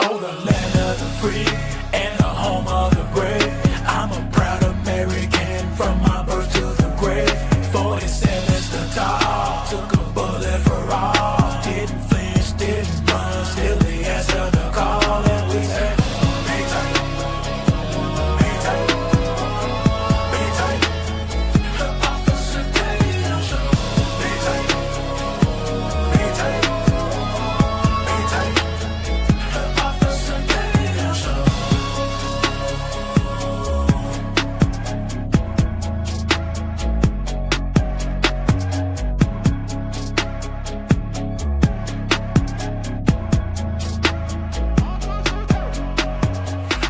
Oh, the land of the free and the home of the brave. I'm a proud American from my birth to the grave. 47's the top, took a bullet for all. Didn't flinch, didn't run, still the answer the call. And we say, be tight, be tight, be tight. Officer Tatum show. Be tight, be tight, be tight. Officer Tatum show.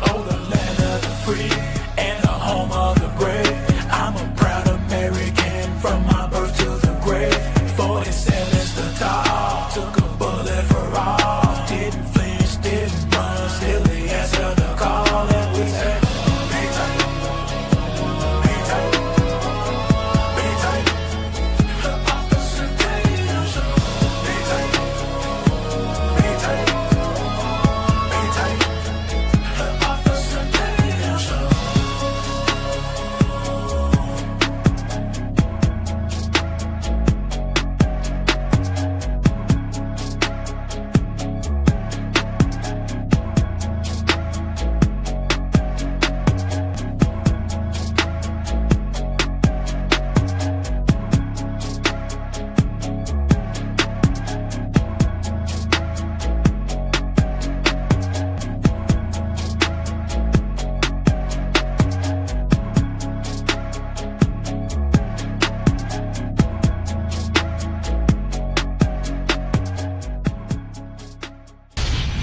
Oh, the land of the free and the home of the brave. I'm a proud American from my birth to the grave. 47's the top, took a bullet for all. Didn't flinch, didn't run, still the answer the call. And we say, be tight, be tight, be tight. Officer Tatum show. Be tight, be tight, be tight. Officer Tatum show.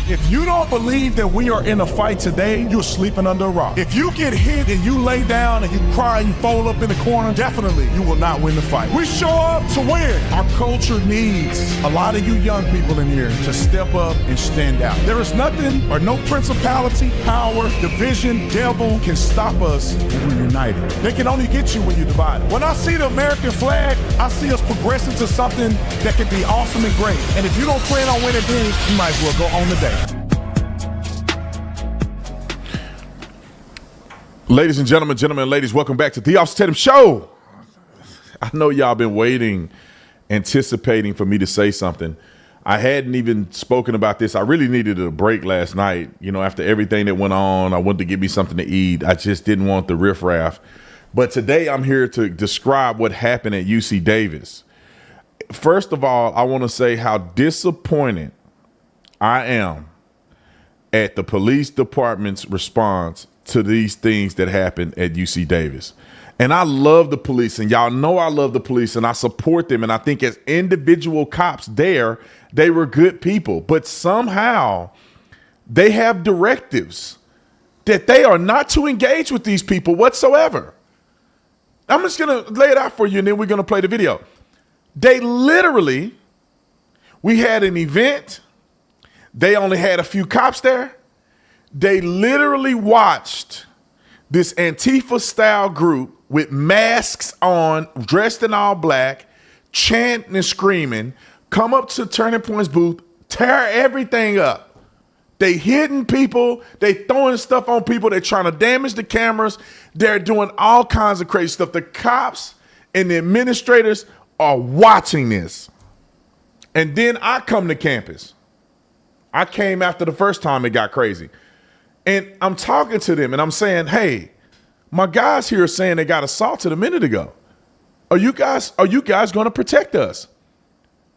If you don't believe that we are in a fight today, you're sleeping under a rock. If you get hit and you lay down and you cry and you fold up in the corner, definitely you will not win the fight. We show up to win. Our culture needs a lot of you young people in here to step up and stand out. There is nothing or no principality, power, division, devil can stop us when we're united. They can only get you when you're divided. When I see the American flag, I see us progressing to something that can be awesome and great. And if you don't plan on winning then, you might as well go on today. Ladies and gentlemen, and ladies, welcome back to the Officer Tatum Show. I know y'all been waiting, anticipating for me to say something. I hadn't even spoken about this. I really needed a break last night. You know, after everything that went on, I wanted to give me something to eat. I just didn't want the riffraff. But today I'm here to describe what happened at UC Davis. First of all, I want to say how disappointed I am at the police department's response to these things that happened at UC Davis. And I love the police, and y'all know I love the police, and I support them. And I think as individual cops there, they were good people. But somehow they have directives that they are not to engage with these people whatsoever. I'm just going to lay it out for you, and then we're going to play the video. They literally, we had an event. They only had a few cops there. They literally watched this Antifa-style group with masks on, dressed in all black, chanting and screaming, come up to Turning Point's booth, tear everything up. They hitting people. They throwing stuff on people. They're trying to damage the cameras. They're doing all kinds of crazy stuff. The cops and the administrators are watching this. And then I come to campus. I came after the first time it got crazy. And I'm talking to them and I'm saying, hey, my guys here are saying they got assaulted a minute ago. Are you guys going to protect us?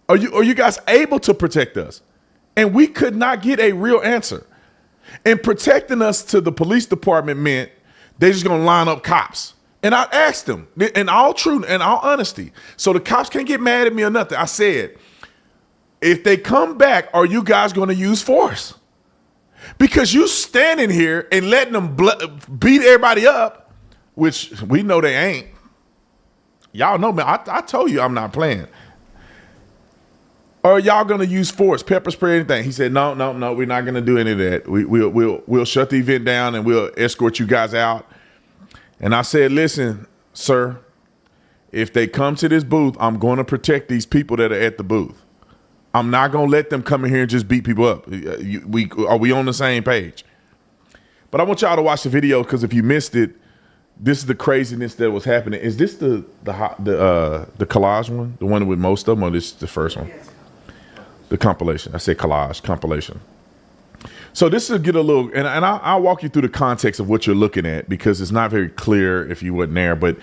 Are you guys able to protect us? And we could not get a real answer. And protecting us to the police department meant they're just going to line up cops. And I asked them in all truth and all honesty, so the cops can't get mad at me or nothing. I said, if they come back, are you guys going to use force? Because you standing here and letting them beat everybody up, which we know they ain't. Y'all know me. I told you I'm not playing. Or y'all gonna use force, pepper spray, anything? He said, no, we're not gonna do any of that. We'll shut the event down and we'll escort you guys out. And I said, listen, sir, if they come to this booth, I'm going to protect these people that are at the booth. I'm not gonna let them come in here and just beat people up. Are we on the same page? But I want y'all to watch the video because if you missed it, this is the craziness that was happening. Is this the collage one, the one with most of them, or this is the first one? The compilation. I said collage, compilation. So this will get a little, and I'll walk you through the context of what you're looking at because it's not very clear if you wasn't there. But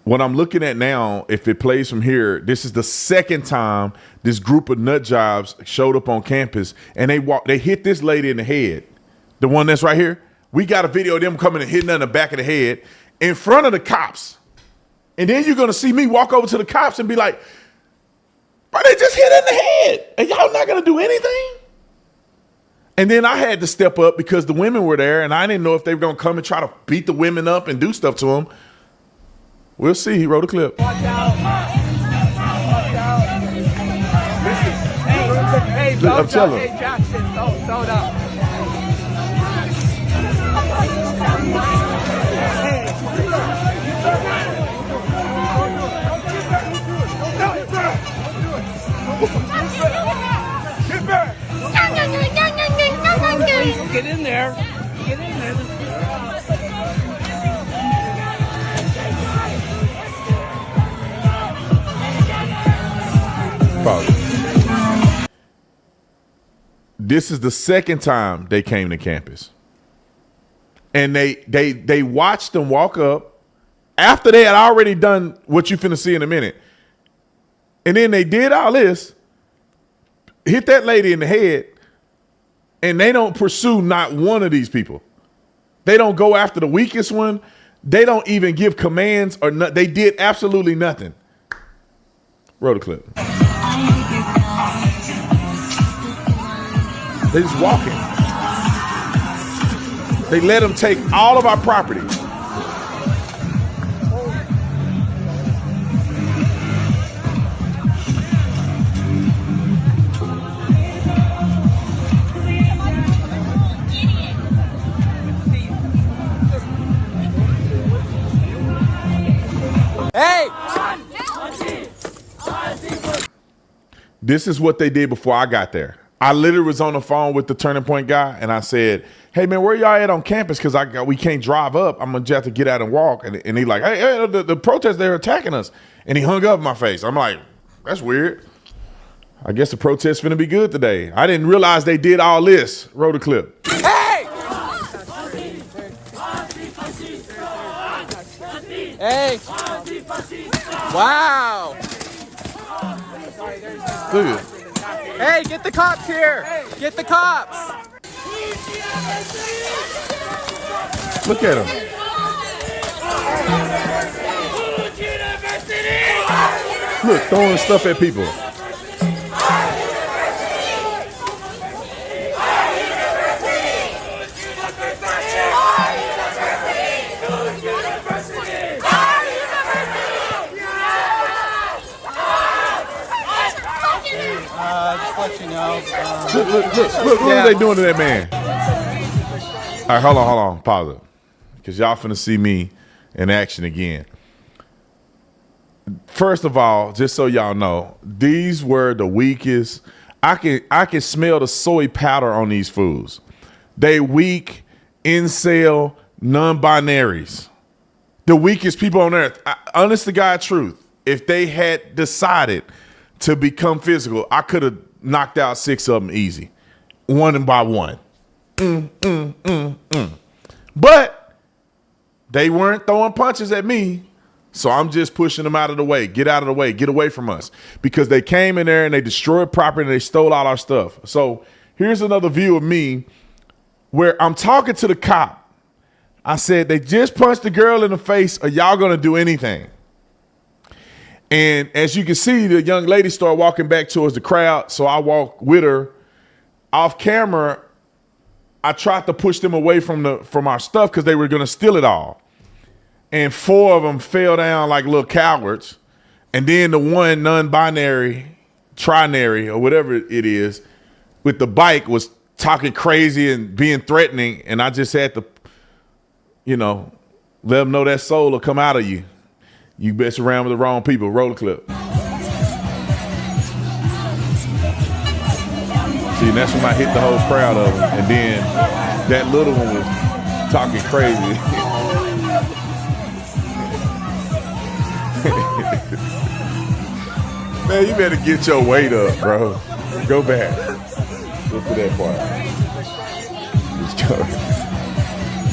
what I'm looking at now, if it plays from here, this is the second time this group of nut jobs showed up on campus, and they hit this lady in the head, the one that's right here. We got a video of them coming and hitting her in the back of the head in front of the cops, and then you're gonna see me walk over to the cops and be like, "Bro, they just hit her in the head, and y'all not gonna do anything?" And then I had to step up because the women were there, and I didn't know if they were gonna come and try to beat the women up and do stuff to them. We'll see. He wrote a clip. Watch out. Watch out. Hey, I'm telling hey, Jackson, slow down. Get back! Get in there. Get in there. This is the second time they came to campus. And they watched them walk up after they had already done what you finna see in a minute. And then they did all this, hit that lady in the head, and they don't pursue not one of these people. They don't go after the weakest one. They don't even give commands or they did absolutely nothing. Roll the clip. They just walking. They let them take all of our property. Hey! This is what they did before I got there. I literally was on the phone with the Turning Point guy, and I said, "Hey man, where y'all at on campus? Because we can't drive up. I'm gonna just have to get out and walk." And he like, "Hey, the protesters, they're attacking us." And he hung up in my face. I'm like, "That's weird. I guess the protest's finna be good today." I didn't realize they did all this. Roll the clip. Hey! Hey! Wow! Look at it. Hey, get the cops here! Get the cops! Look at him. Look, throwing stuff at people. Just let you know. Look, what are they doing to that man? All right, hold on, pause it. Because y'all finna see me in action again. First of all, just so y'all know, these were the weakest. I can smell the soy powder on these fools. They weak, incel, non-binaries. The weakest people on earth. Honest to God truth, if they had decided to become physical, I could have knocked out 6 of them easy, one by one. But they weren't throwing punches at me, so I'm just pushing them out of the way. Get out of the way. Get away from us. Because they came in there and they destroyed property and they stole all our stuff. So here's another view of me where I'm talking to the cop. I said, they just punched the girl in the face. Are y'all going to do anything? And as you can see, the young lady started walking back towards the crowd. So I walked with her. Off camera, I tried to push them away from our stuff because they were going to steal it all. And 4 of them fell down like little cowards. And then the one non-binary, trinary, or whatever it is, with the bike was talking crazy and being threatening. And I just had to, let them know that soul will come out of you. You mess around with the wrong people. Roll the clip. See, and that's when I hit the whole crowd of them. And then that little one was talking crazy. Man, you better get your weight up, bro. Go back. Look at that part. Let's go.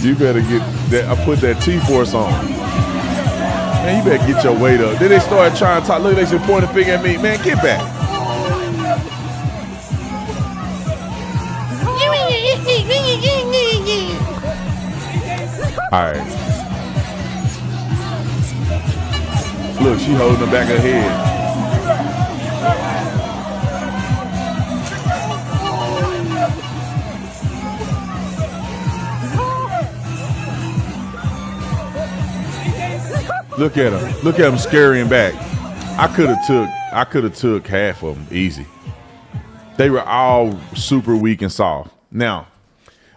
You better get that. I put that T-force on. Man, you better get your weight up. Then they started trying to talk. Look, they should point a finger at me. Man, get back. All right. Look, she holding the back of her head. Look at him. Look at him scurrying back. I could have took half of them easy. They were all super weak and soft. Now,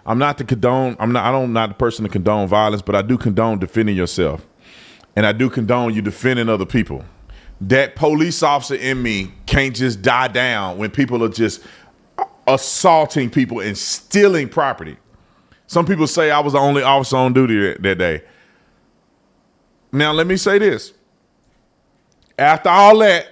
I'm not the person to condone violence, but I do condone defending yourself. And I do condone you defending other people. That police officer in me can't just die down when people are just assaulting people and stealing property. Some people say I was the only officer on duty that day. Now, let me say this. After all that,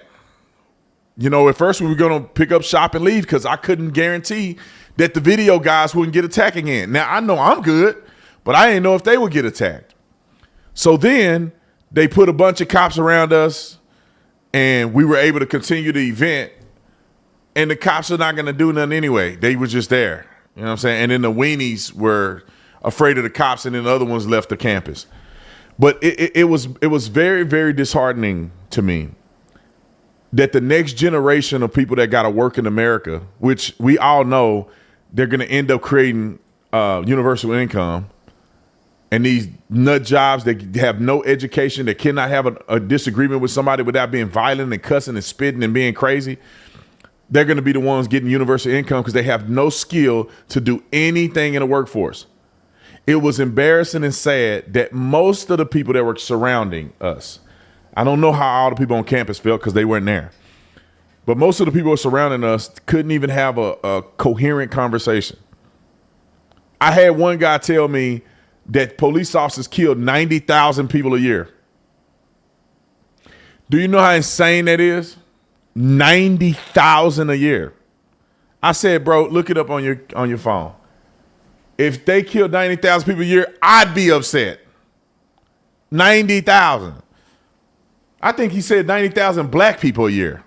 you know, at first we were going to pick up shop and leave because I couldn't guarantee that the video guys wouldn't get attacked again. Now, I know I'm good, but I didn't know if they would get attacked. So then they put a bunch of cops around us and we were able to continue the event. And the cops are not going to do nothing anyway. They were just there. You know what I'm saying? And then the weenies were afraid of the cops and then the other ones left the campus. But it was very, very disheartening to me that the next generation of people that got to work in America, which we all know they're going to end up creating universal income, and these nut jobs that have no education, that cannot have a disagreement with somebody without being violent and cussing and spitting and being crazy, they're going to be the ones getting universal income because they have no skill to do anything in the workforce. It was embarrassing and sad that most of the people that were surrounding us, I don't know how all the people on campus felt because they weren't there, but most of the people surrounding us couldn't even have a coherent conversation. I had one guy tell me that police officers kill 90,000 people a year. Do you know how insane that is? 90,000 a year. I said, bro, look it up on your phone. If they killed 90,000 people a year, I'd be upset. 90,000. I think he said 90,000 black people a year.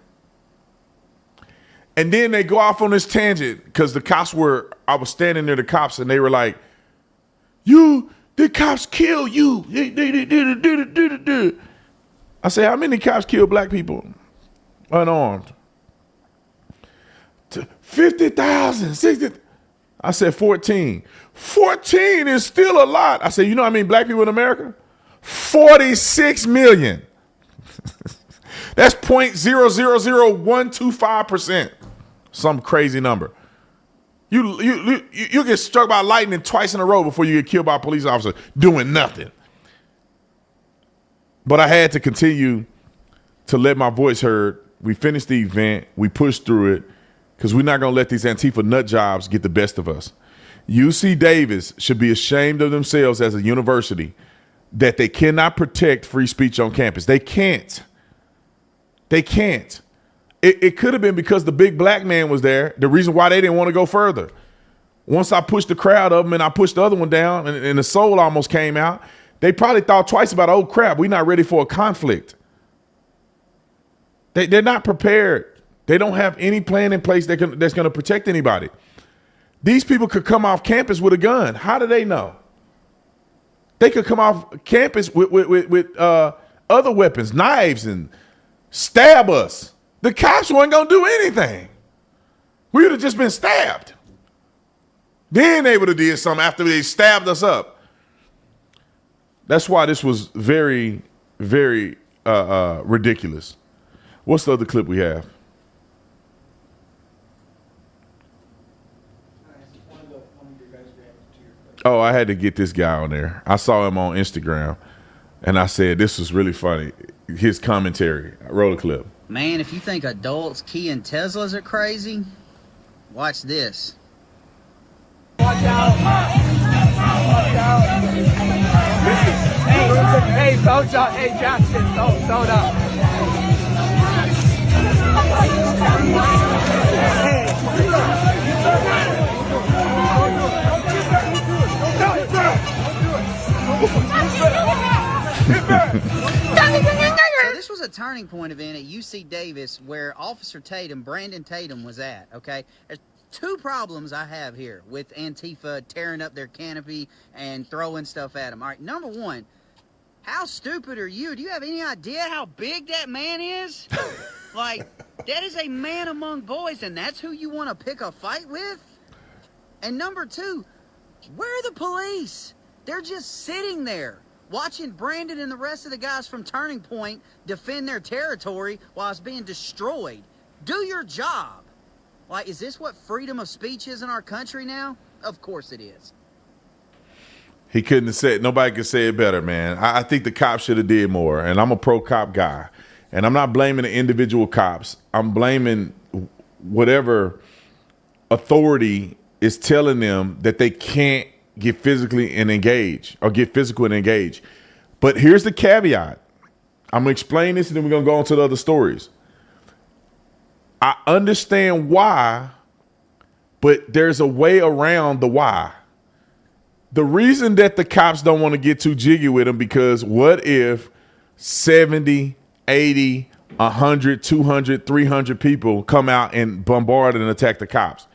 And then they go off on this tangent because I was standing near the cops and they were like, the cops kill you. I said, how many cops kill black people unarmed? 50,000, 60,000. I said 14. 14 is still a lot. I said, you know how many black people in America? 46 million. That's 0.000125%. Some crazy number. You get struck by lightning twice in a row before you get killed by a police officer doing nothing. But I had to continue to let my voice heard. We finished the event. We pushed through it because we're not going to let these Antifa nut jobs get the best of us. UC Davis should be ashamed of themselves as a university that they cannot protect free speech on campus. They can't. They can't. It could have been because the big black man was there, the reason why they didn't want to go further. Once I pushed the crowd of them and I pushed the other one down and the soul almost came out, they probably thought twice about, oh, crap, we're not ready for a conflict. They're not prepared. They don't have any plan in place that's going to protect anybody. These people could come off campus with a gun. How do they know? They could come off campus with other weapons, knives, and stab us. The cops weren't going to do anything. We would have just been stabbed. Then they would have did something after they stabbed us up. That's why this was very, very ridiculous. What's the other clip we have? Oh, I had to get this guy on there. I saw him on Instagram, and I said, this was really funny. His commentary. I wrote a clip. Man, if you think adults keying Teslas are crazy, Watch this. Watch out. Watch out. Hey, Soja. Hey, Jackson. Soda. So this was a turning point event at UC Davis where Officer Tatum, Brandon Tatum, was at, okay? There's two problems I have here with Antifa tearing up their canopy and throwing stuff at them. All right, number one, how stupid are you? Do you have any idea how big that man is? Like, that is a man among boys, and that's who you want to pick a fight with? And number two, where are the police? They're just sitting there watching Brandon and the rest of the guys from Turning Point defend their territory while it's being destroyed. Do your job. Like, is this what freedom of speech is in our country now? Of course it is. He couldn't have said, nobody could say it better, man. I think the cops should have did more, and I'm a pro-cop guy. And I'm not blaming the individual cops. I'm blaming whatever authority is telling them that they can't get physically and engage or get physical and engage. But here's the caveat. I'm going to explain this and then we're going to go on to the other stories. I understand why, but there's a way around the why. The reason that the cops don't want to get too jiggy with them, because what if 70, 80, 100, 200, 300 people come out and bombard and attack the cops?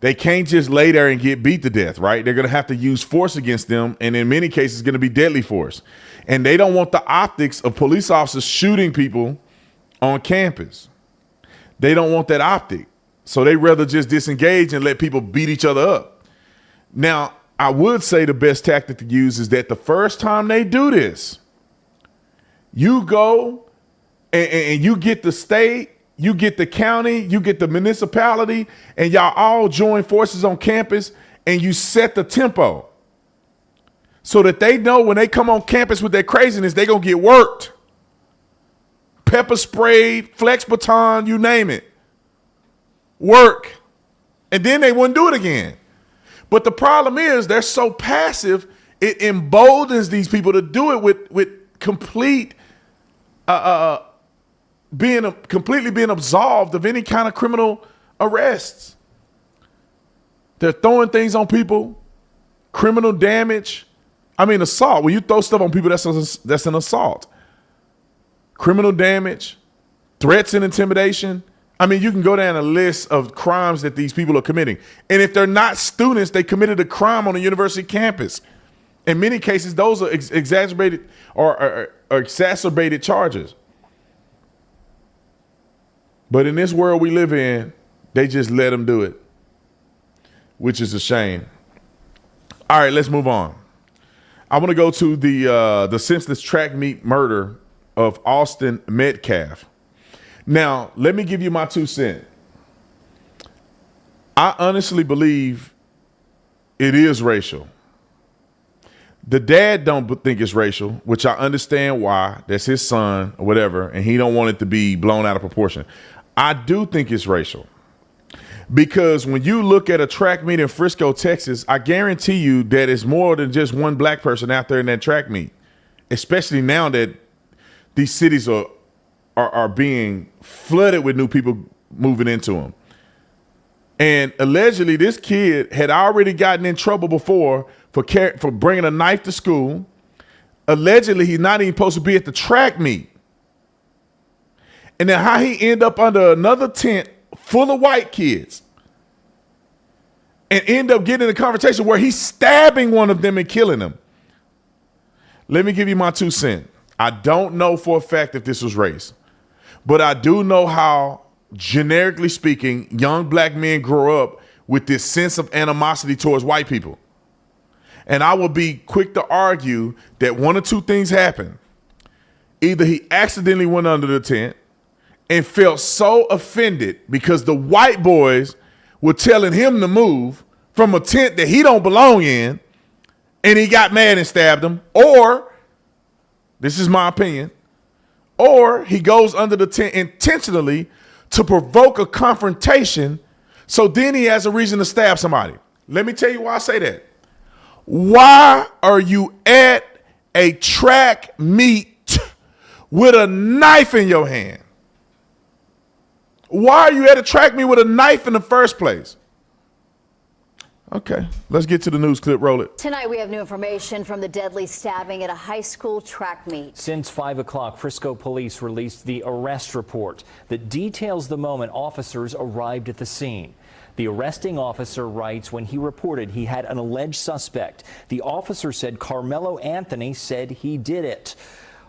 They can't just lay there and get beat to death, right? They're going to have to use force against them, and in many cases, it's going to be deadly force. And they don't want the optics of police officers shooting people on campus. They don't want that optic. So they rather just disengage and let people beat each other up. Now, I would say the best tactic to use is that the first time they do this, you go and you get the state, you get the county, you get the municipality, and y'all all join forces on campus, and you set the tempo so that they know when they come on campus with their craziness, they're going to get worked. Pepper sprayed, flex baton, you name it. Work. And then they wouldn't do it again. But the problem is they're so passive, it emboldens these people to do it with complete completely being absolved of any kind of criminal arrests. They're throwing things on people, criminal damage. I mean, assault. When you throw stuff on people, that's an assault. Criminal damage, threats and intimidation. I mean, you can go down a list of crimes that these people are committing. And if they're not students, they committed a crime on a university campus. In many cases, those are exaggerated or exacerbated charges. But in this world we live in, they just let them do it, which is a shame. All right, let's move on. I want to go to the senseless track meet murder of Austin Metcalf. Now, let me give you my 2 cents. I honestly believe it is racial. The dad don't think it's racial, which I understand why. That's his son or whatever, and he don't want it to be blown out of proportion. I do think it's racial. Because when you look at a track meet in Frisco, Texas, I guarantee you that it's more than just one black person out there in that track meet, especially now that these cities are being flooded with new people moving into them. And allegedly, this kid had already gotten in trouble before for bringing a knife to school. Allegedly, he's not even supposed to be at the track meet. And then how he ended up under another tent full of white kids and end up getting in a conversation where he's stabbing one of them and killing them. Let me give you my 2 cents. I don't know for a fact if this was race, but I do know how, generically speaking, young black men grow up with this sense of animosity towards white people. And I will be quick to argue that one or two things happened. Either he accidentally went under the tent and felt so offended because the white boys were telling him to move from a tent that he don't belong in, and he got mad and stabbed them. Or, this is my opinion, or he goes under the tent intentionally to provoke a confrontation So then he has a reason to stab somebody. Let me tell you why I say that. Why are you at a track meet with a knife in your hand? Why are you at a track meet with a knife in the first place? Okay, let's get to the news clip. Roll it. Tonight we have new information from the deadly stabbing at a high school track meet. Since 5 o'clock, Frisco police released the arrest report that details the moment officers arrived at the scene. The arresting officer writes when he reported he had an alleged suspect. The officer said Carmelo Anthony said he did it.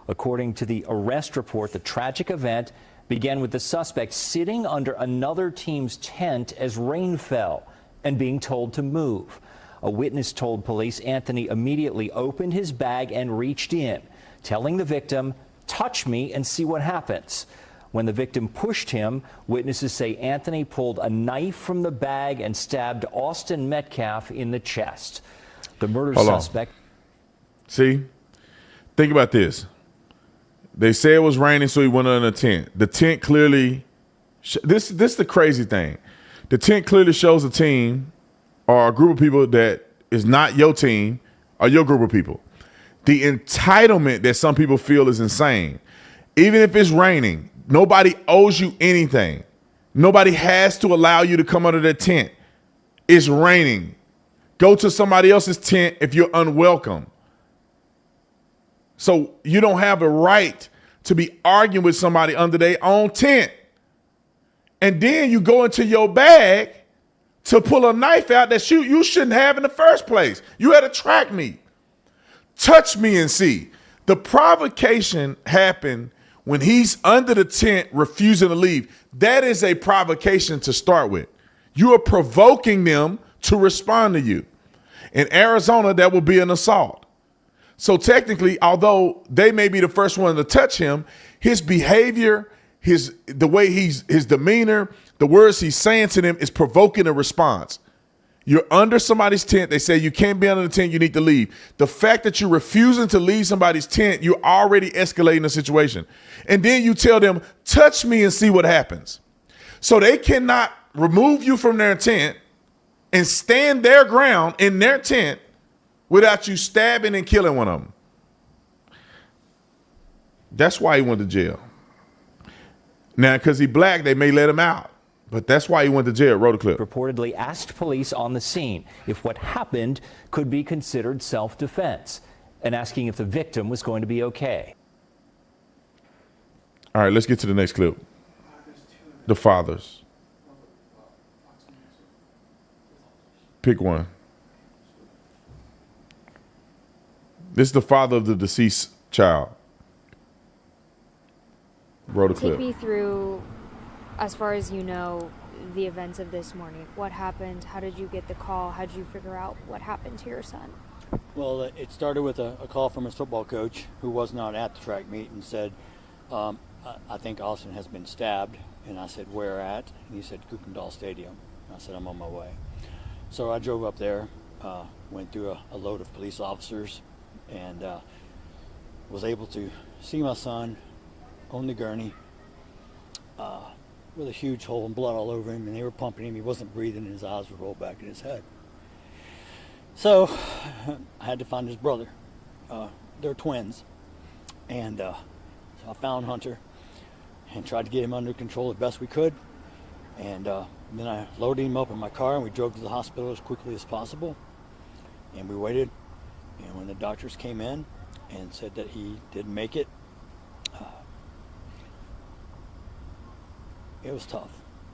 According to the arrest report, the tragic event began with the suspect sitting under another team's tent as rain fell and being told to move. A witness told police Anthony immediately opened his bag and reached in, telling the victim, "Touch me and see what happens." When the victim pushed him, witnesses say Anthony pulled a knife from the bag and stabbed Austin Metcalf in the chest. The murder suspect. See, think about this. They say it was raining, so he went under a tent. The tent clearly, this is the crazy thing. The tent clearly shows a team or a group of people that is not your team or your group of people. The entitlement that some people feel is insane. Even if it's raining, nobody owes you anything. Nobody has to allow you to come under their tent. It's raining. Go to somebody else's tent if you're unwelcome. So you don't have a right to be arguing with somebody under their own tent. And then you go into your bag to pull a knife out that you shouldn't have in the first place. You had a track meet. Touch me and see. The provocation happened when he's under the tent refusing to leave. That is a provocation to start with. You are provoking them to respond to you. In Arizona, that will be an assault. So technically, although they may be the first one to touch him, his behavior, the way his demeanor, the words he's saying to them is provoking a response. You're under somebody's tent. They say you can't be under the tent. You need to leave. The fact that you're refusing to leave somebody's tent, you're already escalating the situation. And then you tell them, touch me and see what happens. So they cannot remove you from their tent and stand their ground in their tent without you stabbing and killing one of them. That's why he went to jail. Now, because he's black, they may let him out. But that's why he went to jail. Roll the clip. Reportedly asked police on the scene if what happened could be considered self-defense and asking if the victim was going to be okay. All right, let's get to the next clip. The fathers. Pick one. This is the father of the deceased child. Roll the clip. Take me through, as far as you know, the events of this morning. What happened? How did you get the call? How did you figure out what happened to your son? Well, it started with a call from his football coach who was not at the track meet and said, I think Austin has been stabbed. And I said, where at? And he said, Kukendall Stadium. And I said, I'm on my way. So I drove up there, went through a load of police officers, and was able to see my son on the gurney with a huge hole and blood all over him, and they were pumping him. He wasn't breathing, and his eyes were rolled back in his head. So I had to find his brother. They're twins. And so I found Hunter and tried to get him under control as best we could. And then I loaded him up in my car, and we drove to the hospital as quickly as possible. And we waited. And when the doctors came in and said that he didn't make it, it was tough.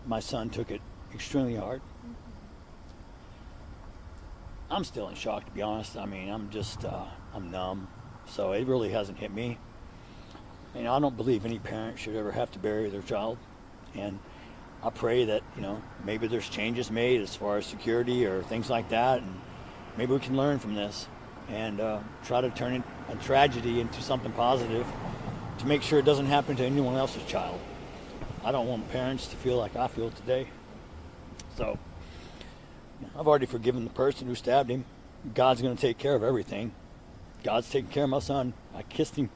My son took it extremely hard. I'm still in shock, to be honest. I mean, I'm numb. So it really hasn't hit me. And I don't believe any parent should ever have to bury their child. And I pray that, maybe there's changes made as far as security or things like that. And maybe we can learn from this and try to turn a tragedy into something positive to make sure it doesn't happen to anyone else's child. I don't want parents to feel like I feel today. So I've already forgiven the person who stabbed him. God's going to take care of everything. God's taking care of my son. I kissed him.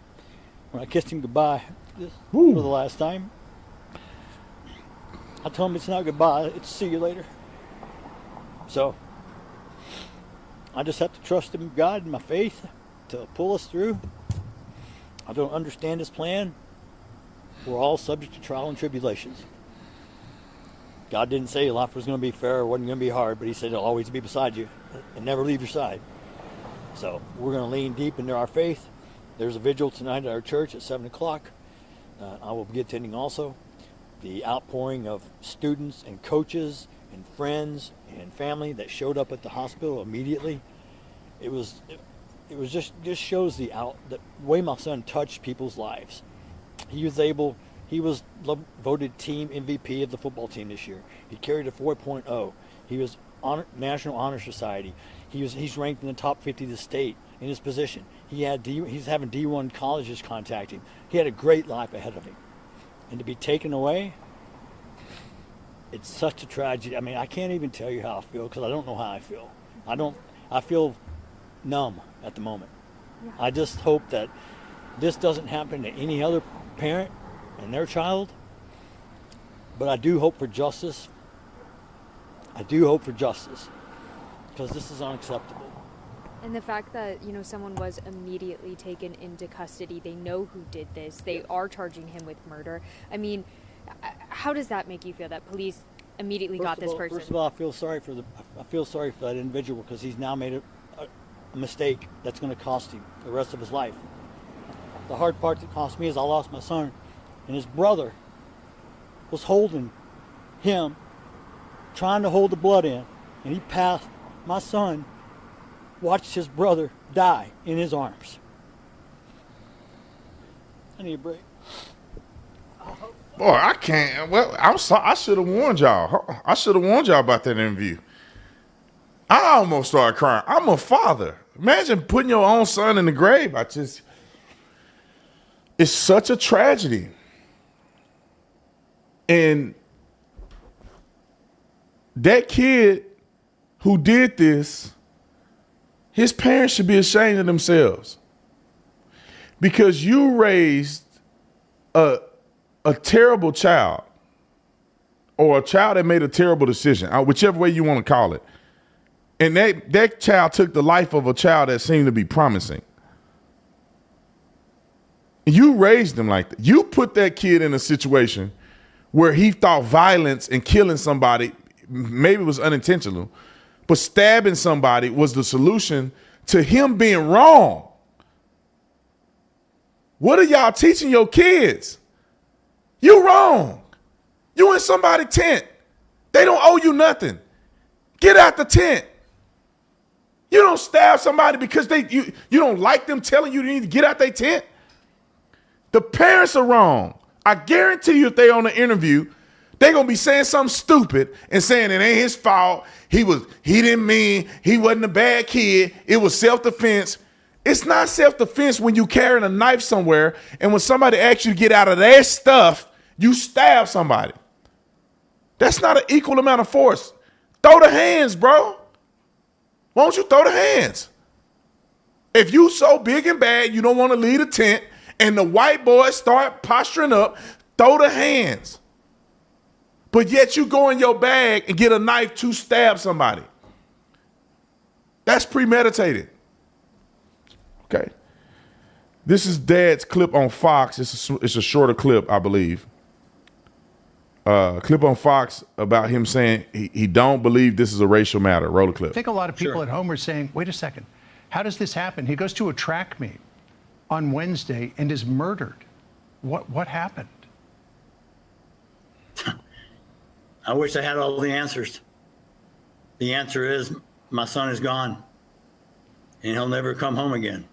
When I kissed him goodbye for the last time, I told him it's not goodbye, it's see you later. So I just have to trust in God and my faith to pull us through. I don't understand his plan. We're all subject to trial and tribulations. God didn't say life was going to be fair or wasn't going to be hard, but he said he'll always be beside you and never leave your side. So we're going to lean deep into our faith. There's a vigil tonight at our church at 7 o'clock. I will be attending also. The outpouring of students and coaches and friends and family that showed up at the hospital immediately. It was just shows the way my son touched people's lives. He was voted team MVP of the football team this year. He carried a 4.0. He was on National Honor Society. He's ranked in the top 50 of the state in his position. He's having D1 colleges contact him. He had a great life ahead of him. And to be taken away, it's such a tragedy. I mean, I can't even tell you how I feel because I don't know how I feel. I feel numb at the moment. Yeah. I just hope that this doesn't happen to any other parent and their child. But I do hope for justice. I do hope for justice because this is unacceptable. And the fact that, someone was immediately taken into custody, they know who did this, they are charging him with murder. I mean, how does that make you feel that police immediately got this person? First of all, I feel sorry for that individual because he's now made a mistake that's going to cost him the rest of his life. The hard part that cost me is I lost my son, and his brother was holding him, trying to hold the blood in, and he passed. My son watched his brother die in his arms. I need a break. Boy, I can't. Well, I'm sorry. I should have warned y'all. I should have warned y'all about that interview. I almost started crying. I'm a father. Imagine putting your own son in the grave. It's such a tragedy. And that kid who did this, his parents should be ashamed of themselves because you raised a terrible child or a child that made a terrible decision, whichever way you want to call it. And that child took the life of a child that seemed to be promising. You raised him like that. You put that kid in a situation where he thought violence and killing somebody, maybe it was unintentional, but stabbing somebody was the solution to him being wrong. What are y'all teaching your kids? You wrong. You in somebody's tent. They don't owe you nothing. Get out the tent. You don't stab somebody because you don't like them telling you need to get out their tent. The parents are wrong. I guarantee you if they on the interview, they're going to be saying something stupid and saying it ain't his fault. He didn't mean, he wasn't a bad kid. It was self-defense. It's not self-defense when you carrying a knife somewhere and when somebody asks you to get out of their stuff, you stab somebody. That's not an equal amount of force. Throw the hands, bro. Why don't you throw the hands? If you so big and bad you don't want to leave a tent and the white boys start posturing up, throw the hands. But yet you go in your bag and get a knife to stab somebody. That's premeditated. Okay. This is Dad's clip on Fox. It's a shorter clip, I believe. Clip on Fox about him saying he don't believe this is a racial matter. Roll the clip. I think a lot of people at home are saying, wait a second, how does this happen? He goes to a track meet on Wednesday and is murdered. What happened? I wish I had all the answers. The answer is my son is gone and he'll never come home again.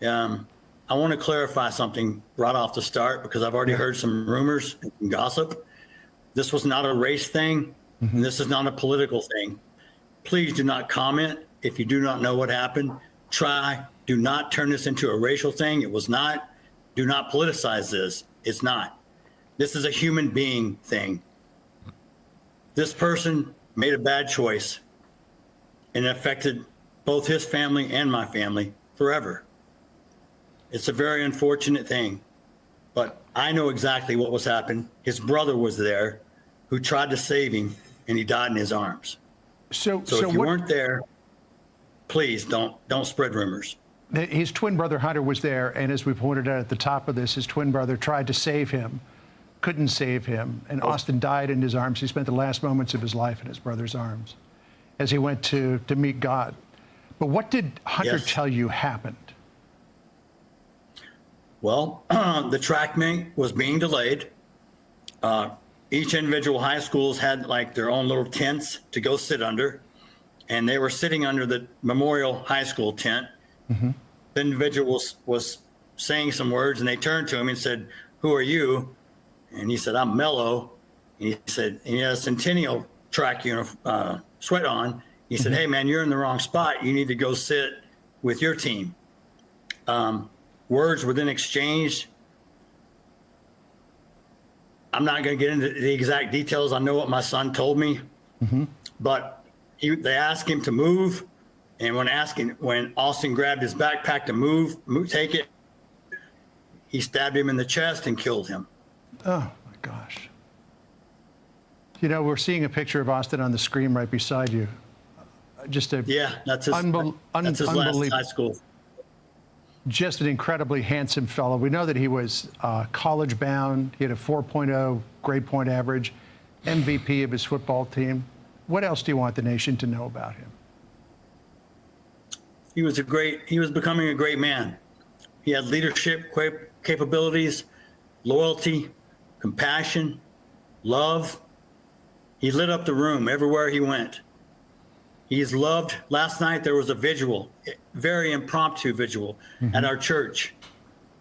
I want to clarify something right off the start because I've already heard some rumors and gossip. This was not a race thing, and this is not a political thing. Please do not comment if you do not know what happened. Do not turn this into a racial thing. It was not. Do not politicize this. It's not. This is a human being thing. This person made a bad choice and it affected both his family and my family forever. It's a very unfortunate thing, but I know exactly what was happening. His brother was there who tried to save him and he died in his arms. So if you what, weren't there, please don't spread rumors. his twin brother Hunter was there, and as we pointed out at the top of this, his twin brother tried to save him, couldn't save him, and Austin died in his arms. He spent the last moments of his life in his brother's arms as he went to meet God. But what did Hunter tell you happened? Well, the track meet was being delayed. Each individual high schools had like their own little tents to go sit under, and they were sitting under the Memorial High School tent. Mm-hmm. The individual was saying some words, and they turned to him and said, "Who are you?" And he said, "I'm Mello." And he said, and he had a Centennial track sweat on. He said, "Hey man, you're in the wrong spot. You need to go sit with your team." Words were then exchanged. I'm not going to get into the exact details. I know what my son told me, but they asked him to move. And when Austin grabbed his backpack to move, take it, he stabbed him in the chest and killed him. Oh my gosh. You know, we're seeing a picture of Austin on the screen right beside you. Just a that's his last high school. Just an incredibly handsome fellow. We know that he was college bound. He had a 4.0 grade point average, MVP of his football team. What else do you want the nation to know about him? He was becoming a great man. He had leadership capabilities, loyalty, compassion, love. He lit up the room everywhere he went. He's loved. Last night there was a vigil, very impromptu vigil at our church,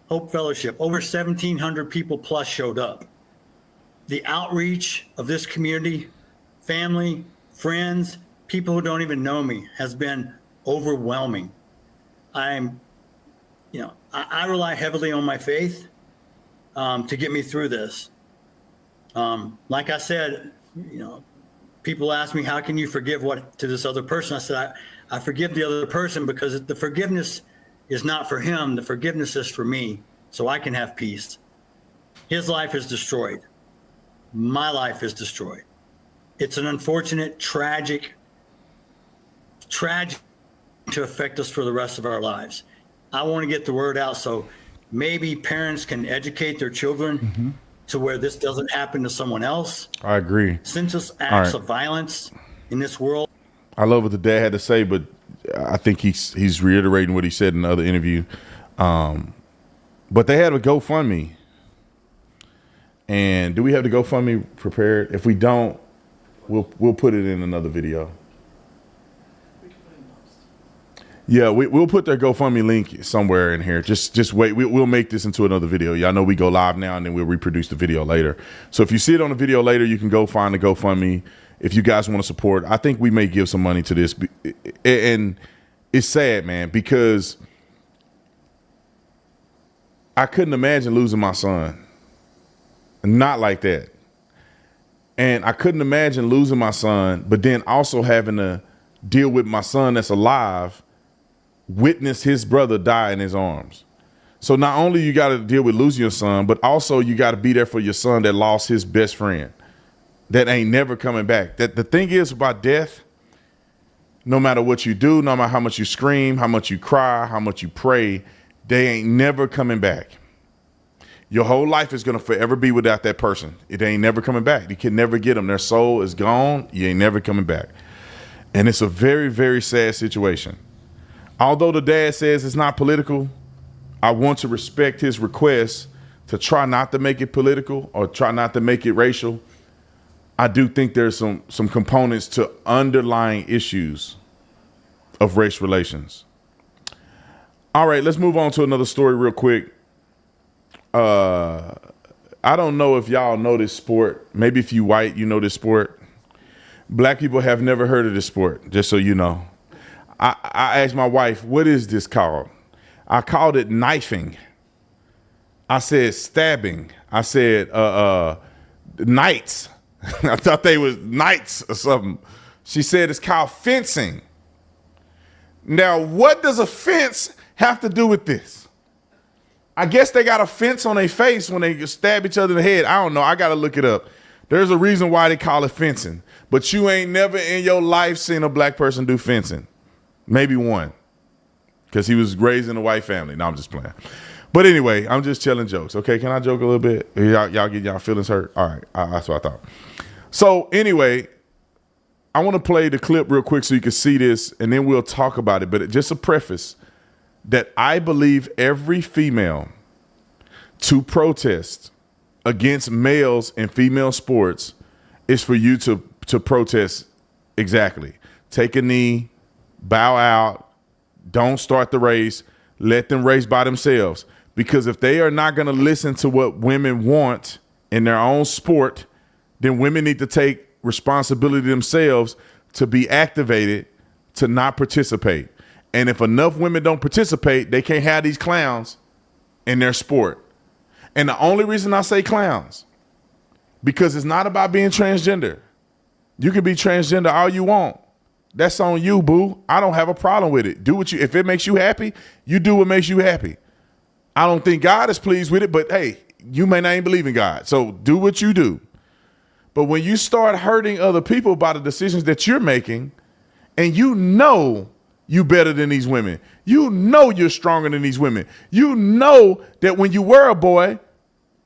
Hope Fellowship. Over 1,700 people plus showed up. The outreach of this community, family, friends, people who don't even know me, has been overwhelming. I rely heavily on my faith to get me through this. Like I said, people ask me, how can you forgive to this other person? I said, I forgive the other person because the forgiveness is not for him. The forgiveness is for me, so I can have peace. His life is destroyed. My life is destroyed. It's an unfortunate, tragic to affect us for the rest of our lives. I want to get the word out so maybe parents can educate their children to where this doesn't happen to someone else. I agree. Senseless acts of violence in this world. I love what the dad had to say, but I think he's reiterating what he said in the other interview. But they had a GoFundMe. And do we have the GoFundMe prepared? If we don't, we'll put it in another video. Yeah, we'll put their GoFundMe link somewhere in here. Just wait. We'll make this into another video. Y'all know we go live now, and then we'll reproduce the video later. So if you see it on the video later, you can go find the GoFundMe. If you guys want to support, I think we may give some money to this. And it's sad, man, because I couldn't imagine losing my son. Not like that. And I couldn't imagine losing my son, but then also having to deal with my son that's alive, witness his brother die in his arms. So not only you got to deal with losing your son, but also you got to be there for your son that lost his best friend that ain't never coming back. That the thing is about death, no matter what you do, no matter how much you scream, how much you cry, how much you pray, they ain't never coming back. Your whole life is going to forever be without that person. It ain't never coming back. You can never get them. Their soul is gone. You ain't never coming back. And it's a very, very sad situation. Although the dad says it's not political, I want to respect his request to try not to make it political or try not to make it racial. I do think there's some components to underlying issues of race relations. All right, let's move on to another story real quick. I don't know if y'all know this sport. Maybe if you white, you know this sport. Black people have never heard of this sport, just so you know. I asked my wife, what is this called? I called it knifing. I said stabbing. I said knights. I thought they was knights or something. She said it's called fencing. Now, what does a fence have to do with this? I guess they got a fence on their face when they stab each other in the head. I don't know. I got to look it up. There's a reason why they call it fencing. But you ain't never in your life seen a black person do fencing. Maybe one. Because he was raised in a white family. No, I'm just playing. But anyway, I'm just telling jokes. Okay, can I joke a little bit? Y'all get y'all feelings hurt? All right, that's what I thought. So anyway, I want to play the clip real quick so you can see this, and then we'll talk about it. But just a preface that I believe every female to protest against males in female sports is for you to protest exactly. Take a knee, bow out, don't start the race, let them race by themselves. Because if they are not going to listen to what women want in their own sport, then women need to take responsibility themselves to be activated to not participate. And if enough women don't participate, they can't have these clowns in their sport. And the only reason I say clowns, because it's not about being transgender. You can be transgender all you want. That's on you, boo. I don't have a problem with it. Do what you, if it makes you happy, you do what makes you happy. I don't think God is pleased with it, but hey, you may not even believe in God. So do what you do. But when you start hurting other people by the decisions that you're making, and you know you better than these women, you know you're stronger than these women, you know that when you were a boy,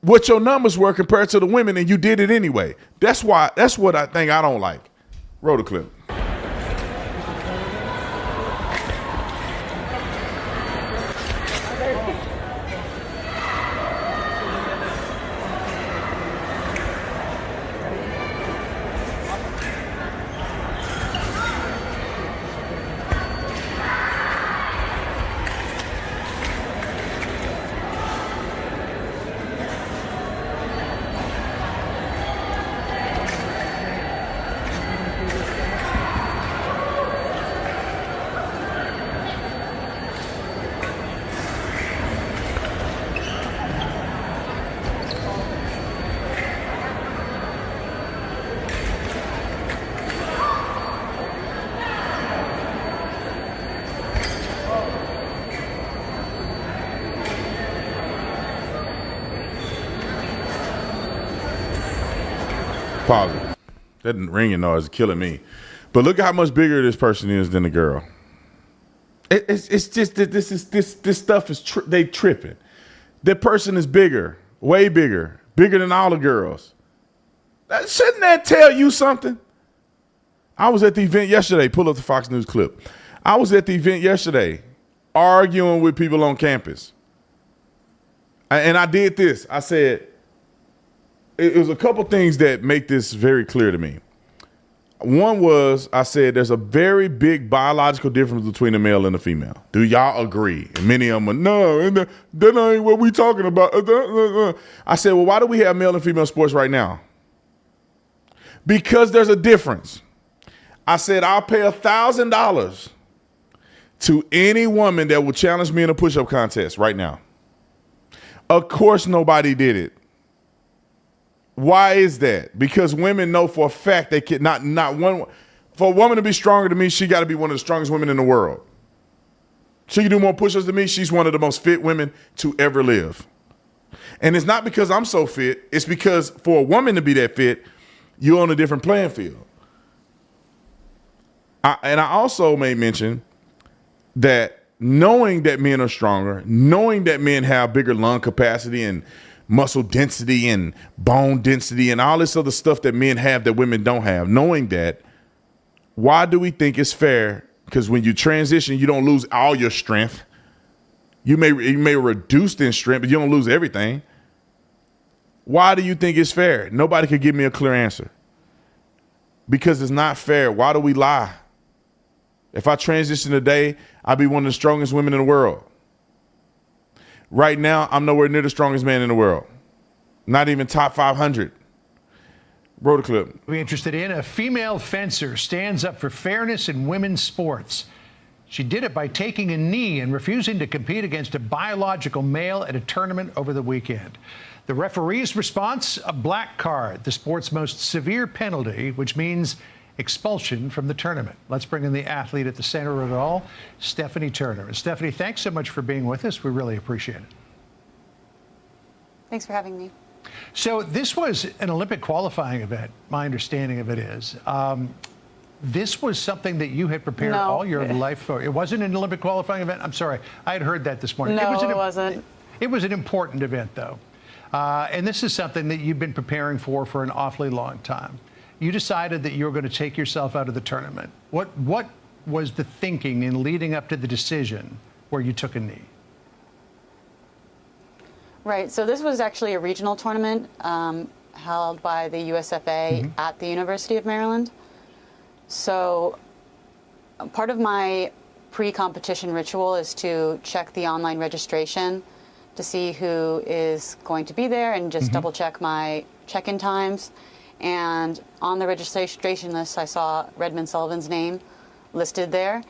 what your numbers were compared to the women, and you did it anyway. That's what I think I don't like. Roll the clip. Pause it. That ringing noise is killing me. But look at how much bigger this person is than the girl. It's just that this stuff is they tripping. That person is bigger, way bigger than all the girls. Shouldn't that tell you something? I was at the event yesterday. Pull up the Fox News clip. I was at the event yesterday arguing with people on campus. And I did this. I said, it was a couple things that make this very clear to me. One was, I said, there's a very big biological difference between a male and a female. Do y'all agree? And many of them are, no, and that ain't what we talking about. I said, well, why do we have male and female sports right now? Because there's a difference. I said, I'll pay $1,000 to any woman that will challenge me in a push-up contest right now. Of course, nobody did it. Why is that? Because women know for a fact they can not one. For a woman to be stronger than me, she got to be one of the strongest women in the world. She can do more push-ups than me. She's one of the most fit women to ever live. And it's not because I'm so fit. It's because for a woman to be that fit, you're on a different playing field. I also may mention that knowing that men are stronger, knowing that men have bigger lung capacity and muscle density and bone density and all this other stuff that men have that women don't have, knowing that, why do we think it's fair? Because when you transition, you don't lose all your strength. You may reduce in strength, but you don't lose everything. Why do you think it's fair? Nobody could give me a clear answer. Because it's not fair. Why do we lie? If I transition today, I'll be one of the strongest women in the world. Right now, I'm nowhere near the strongest man in the world. Not even top 500. Roll the clip. Be interested in a female fencer stands up for fairness in women's sports. She did it by taking a knee and refusing to compete against a biological male at a tournament over the weekend. The referee's response, a black card, the sport's most severe penalty, which means expulsion from the tournament. Let's bring in the athlete at the center of it all, Stephanie Turner. And Stephanie, thanks so much for being with us. We really appreciate it. Thanks for having me. So this was an Olympic qualifying event. My understanding of it is. This was something that you had prepared all your life for. It wasn't an Olympic qualifying event? I'm sorry. I had heard that this morning. No, it wasn't. It was an important event, though. And this is something that you've been preparing for an awfully long time. You decided that you were going to take yourself out of the tournament. What was the thinking in leading up to the decision where you took a knee? Right. So this was actually a regional tournament held by the USFA at the University of Maryland. So part of my pre-competition ritual is to check the online registration to see who is going to be there and just double check my check-in times. And on the registration list, I saw Redmond Sullivan's name listed there.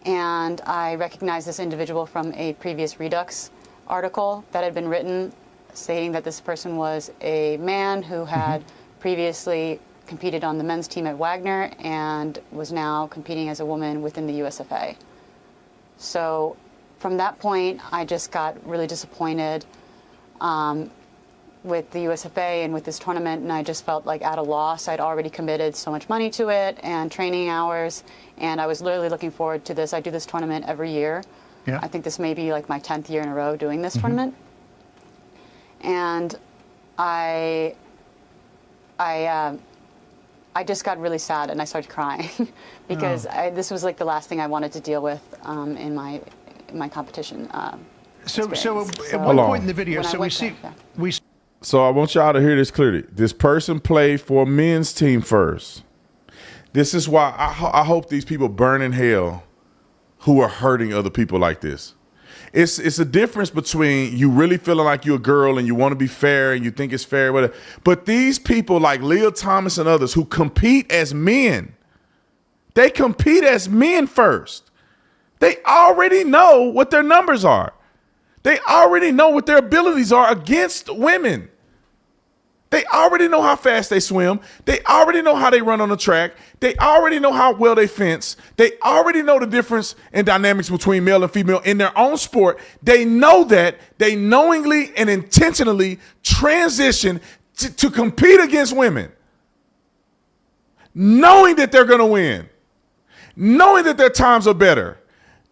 And I recognized this individual from a previous Redux article that had been written stating that this person was a man who had previously competed on the men's team at Wagner and was now competing as a woman within the USFA. So from that point, I just got really disappointed with the USFA and with this tournament, and I just felt like at a loss. I'd already committed so much money to it and training hours, and I was literally looking forward to this. I do this tournament every year. Yeah. I think this may be like my 10th year in a row doing this tournament. And I just got really sad and I started crying because this was like the last thing I wanted to deal with in my competition. So at one point in the video, so So I want y'all to hear this clearly. This person played for a men's team first. This is why I hope these people burn in hell who are hurting other people like this. It's a difference between you really feeling like you're a girl and you want to be fair and you think it's fair, whatever. But these people like Leah Thomas and others who compete as men, they compete as men first. They already know what their numbers are. They already know what their abilities are against women. They already know how fast they swim. They already know how they run on the track. They already know how well they fence. They already know the difference in dynamics between male and female in their own sport. They know that. They knowingly and intentionally transition to compete against women, knowing that they're going to win, knowing that their times are better,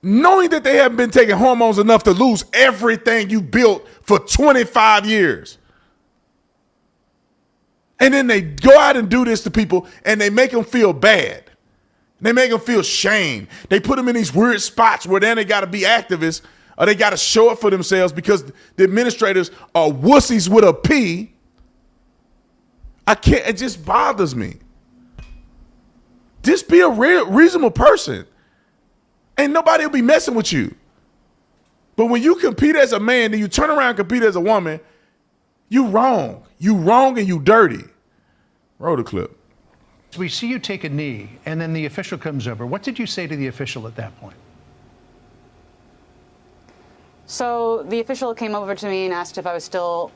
knowing that they haven't been taking hormones enough to lose everything you built for 25 years. And then they go out and do this to people and they make them feel bad. They make them feel shame. They put them in these weird spots where then they got to be activists or they got to show up for themselves because the administrators are wussies with a P. I can't, it just bothers me. Just be a reasonable person. And nobody will be messing with you. But when you compete as a man, then you turn around and compete as a woman, you wrong. You wrong and you dirty. Roll the clip. We see you take a knee, and then the official comes over. What did you say to the official at that point? So the official came over to me and asked if I was still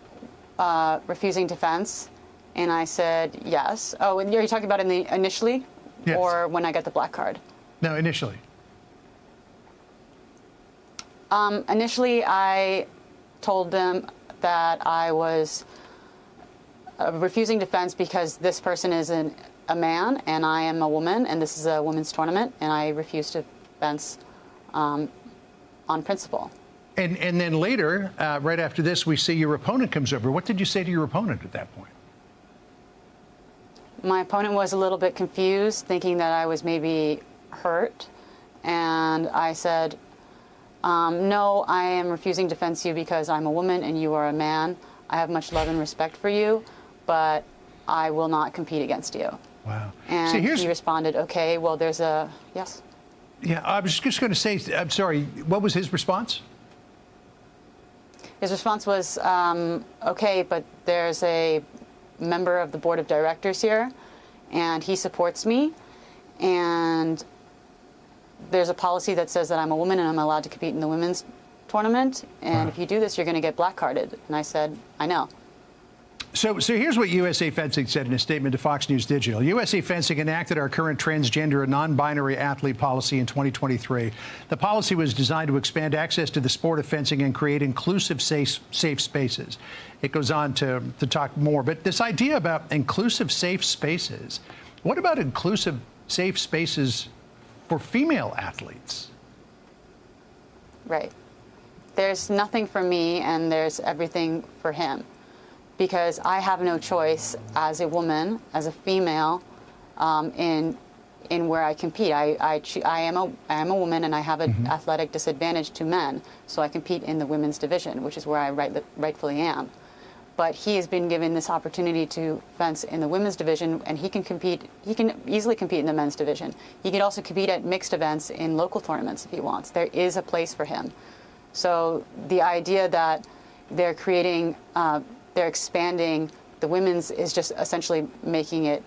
refusing defense, and I said yes. Oh, and are you talking about initially? Yes. Or when I got the black card? No, initially. Initially, I told them that I was refusing defense because this person is a man and I am a woman, and this is a women's tournament, and I refuse defense on principle. And then later, right after this, we see your opponent comes over. What did you say to your opponent at that point? My opponent was a little bit confused, thinking that I was maybe hurt, and I said, no, I am refusing defense to you because I'm a woman and you are a man. I have much love and respect for you, but I will not compete against you. Wow. And he responded, okay, well, there's a, yes? Yeah, I was just going to say, I'm sorry, what was his response? His response was, okay, but there's a member of the board of directors here, and he supports me, and there's a policy that says that I'm a woman and I'm allowed to compete in the women's tournament, and if you do this, you're going to get black carded. And I said, I know. So here's what USA Fencing said in a statement to Fox News Digital. USA Fencing enacted our current transgender and non-binary athlete policy in 2023. The policy was designed to expand access to the sport of fencing and create inclusive, safe spaces. It goes on to talk more. But this idea about inclusive, safe spaces, what about inclusive, safe spaces for female athletes? Right. There's nothing for me and there's everything for him. Because I have no choice as a woman, as a female, in where I compete. I am a woman and I have an athletic disadvantage to men, so I compete in the women's division, which is where I rightfully am. But he has been given this opportunity to fence in the women's division, and he can compete. He can easily compete in the men's division. He can also compete at mixed events in local tournaments if he wants. There is a place for him. So the idea that they're creating they're expanding the women's is just essentially making it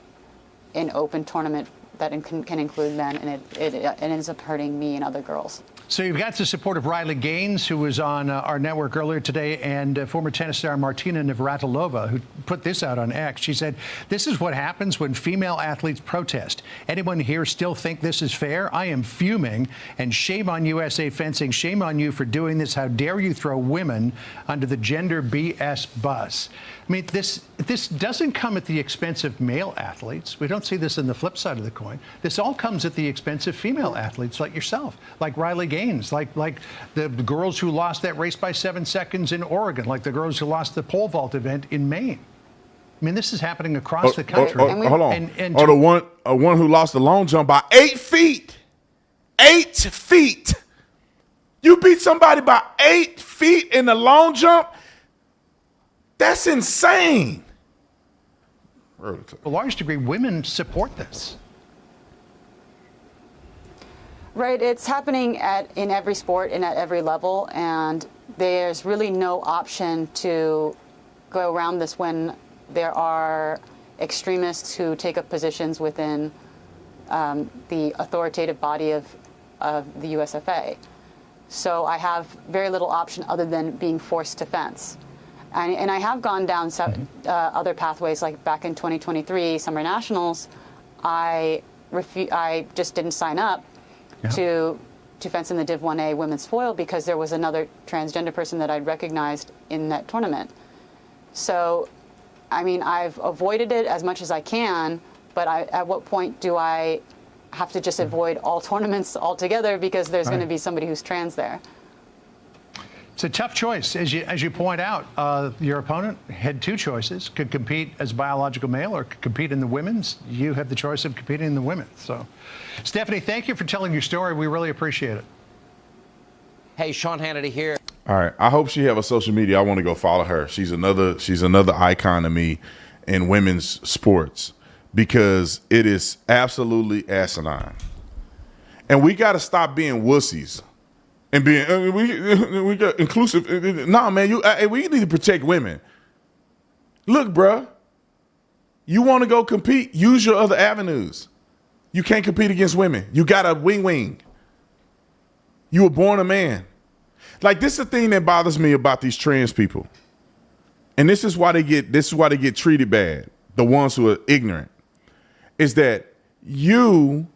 an open tournament that can include men, and it ends up hurting me and other girls. So you've got the support of Riley Gaines, who was on our network earlier today, and former tennis star Martina Navratilova, who put this out on X. She said, "This is what happens when female athletes protest. Anyone here still think this is fair? I am fuming, and shame on USA Fencing. Shame on you for doing this. How dare you throw women under the gender BS bus?" I mean, this doesn't come at the expense of male athletes. We don't see this in the flip side of the coin. This all comes at the expense of female athletes like yourself, like Riley Gaines, like the girls who lost that race by 7 seconds in Oregon, like the girls who lost the pole vault event in Maine. I mean, this is happening across the country. Hold on. Or the one who lost the long jump by 8 feet. 8 feet. You beat somebody by 8 feet in the long jump? That's insane. To a large degree, women support this. Right, it's happening in every sport and at every level, and there's really no option to go around this when there are extremists who take up positions within the authoritative body of the USFA. So I have very little option other than being forced to fence. And I have gone down other pathways, like back in 2023 Summer Nationals. I just didn't sign up to fence in the Div 1A women's foil because there was another transgender person that I'd recognized in that tournament. So, I mean, I've avoided it as much as I can, but at what point do I have to just avoid all tournaments altogether because there's going to be somebody who's trans there? It's a tough choice. As you point out, your opponent had two choices: could compete as a biological male or could compete in the women's. You have the choice of competing in the women's. So, Stephanie, thank you for telling your story. We really appreciate it. Hey, Sean Hannity here. All right. I hope she have a social media. I want to go follow her. She's another icon to me in women's sports because it is absolutely asinine. And we got to stop being wussies. And being we got inclusive. Nah, man, we need to protect women. Look, bruh, you want to go compete? Use your other avenues. You can't compete against women. You got a wing. You were born a man. Like, this is the thing that bothers me about these trans people, and this is why they get treated bad. The ones who are ignorant is that you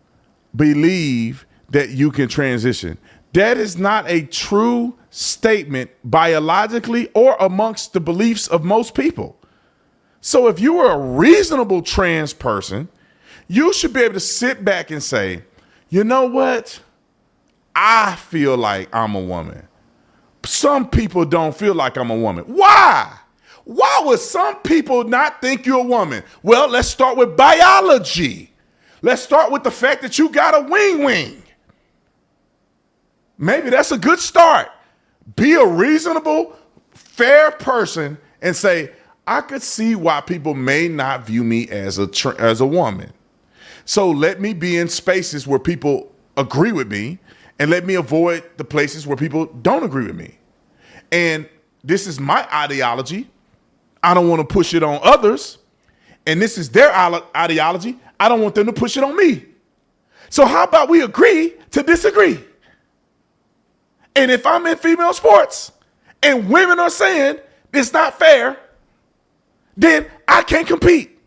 believe that you can transition. That is not a true statement biologically or amongst the beliefs of most people. So if you are a reasonable trans person, you should be able to sit back and say, you know what? I feel like I'm a woman. Some people don't feel like I'm a woman. Why? Why would some people not think you're a woman? Well, let's start with biology. Let's start with the fact that you got a wing. Maybe that's a good start. Be a reasonable, fair person and say, I could see why people may not view me as a woman. So let me be in spaces where people agree with me, and let me avoid the places where people don't agree with me. And this is my ideology. I don't want to push it on others. And this is their ideology. I don't want them to push it on me. So how about we agree to disagree? And if I'm in female sports and women are saying it's not fair, then I can't compete.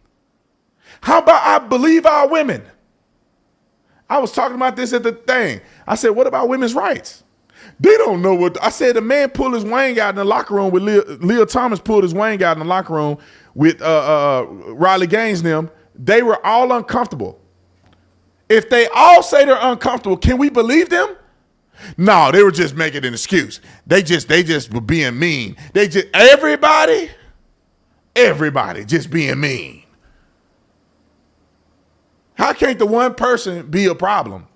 How about I believe our women? I was talking about this at the thing. I said, what about women's rights? They don't know what. I said the man pulled his wang out in the locker room with Leo Thomas pulled his wang out in the locker room with Riley Gaines and them. They were all uncomfortable. If they all say they're uncomfortable, can we believe them? No, they were just making an excuse. They just were being mean. Everybody just being mean. How can't the one person be a problem?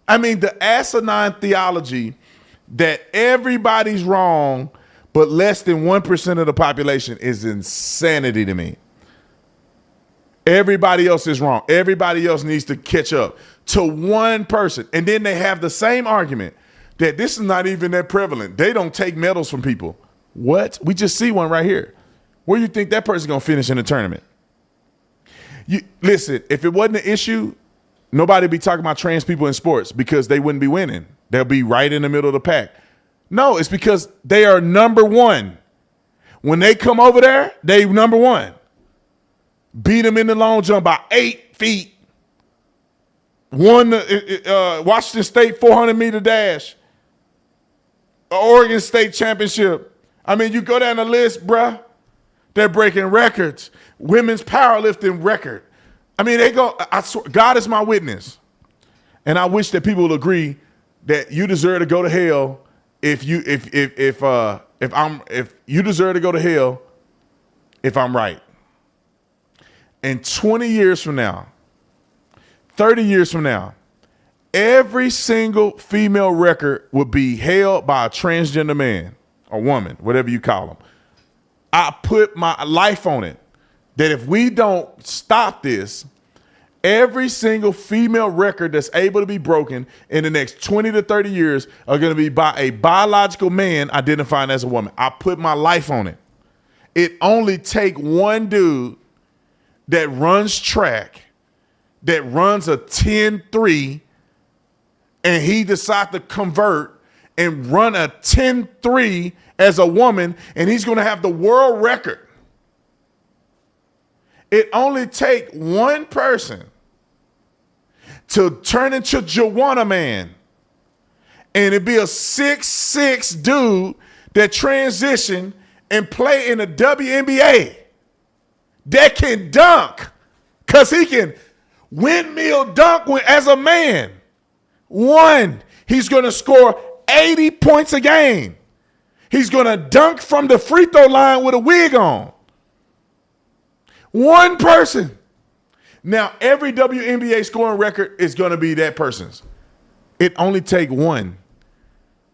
I mean, the asinine theology that everybody's wrong, but less than 1% of the population is insanity to me. Everybody else is wrong. Everybody else needs to catch up to one person. And then they have the same argument that this is not even that prevalent. They don't take medals from people. What? We just see one right here. Where do you think that person's going to finish in the tournament? Listen, if it wasn't an issue, nobody would be talking about trans people in sports because they wouldn't be winning. They'll be right in the middle of the pack. No, it's because they are number one. When they come over there, they number one. Beat them in the long jump by 8 feet. Won the Washington State 400-meter dash. Oregon State championship. I mean, you go down the list, bruh. They're breaking records. Women's powerlifting record. I mean, they go. I swear, God is my witness, and I wish that people would agree that you deserve to go to hell if you deserve to go to hell if I'm right. And 20 years from now, 30 years from now, every single female record would be held by a transgender man or woman, whatever you call them. I put my life on it that if we don't stop this, every single female record that's able to be broken in the next 20 to 30 years are going to be by a biological man identifying as a woman. I put my life on it. It only take one dude that runs track, that runs a 10-3, and he decides to convert and run a 10-3 as a woman, and he's going to have the world record. It only take one person to turn into Joanna Man, and it'd be a 6'6" dude that transition and play in the WNBA that can dunk, because he can windmill dunk as a man. One, he's going to score 80 points a game. He's going to dunk from the free throw line with a wig on. One person. Now, every WNBA scoring record is going to be that person's. It only take one.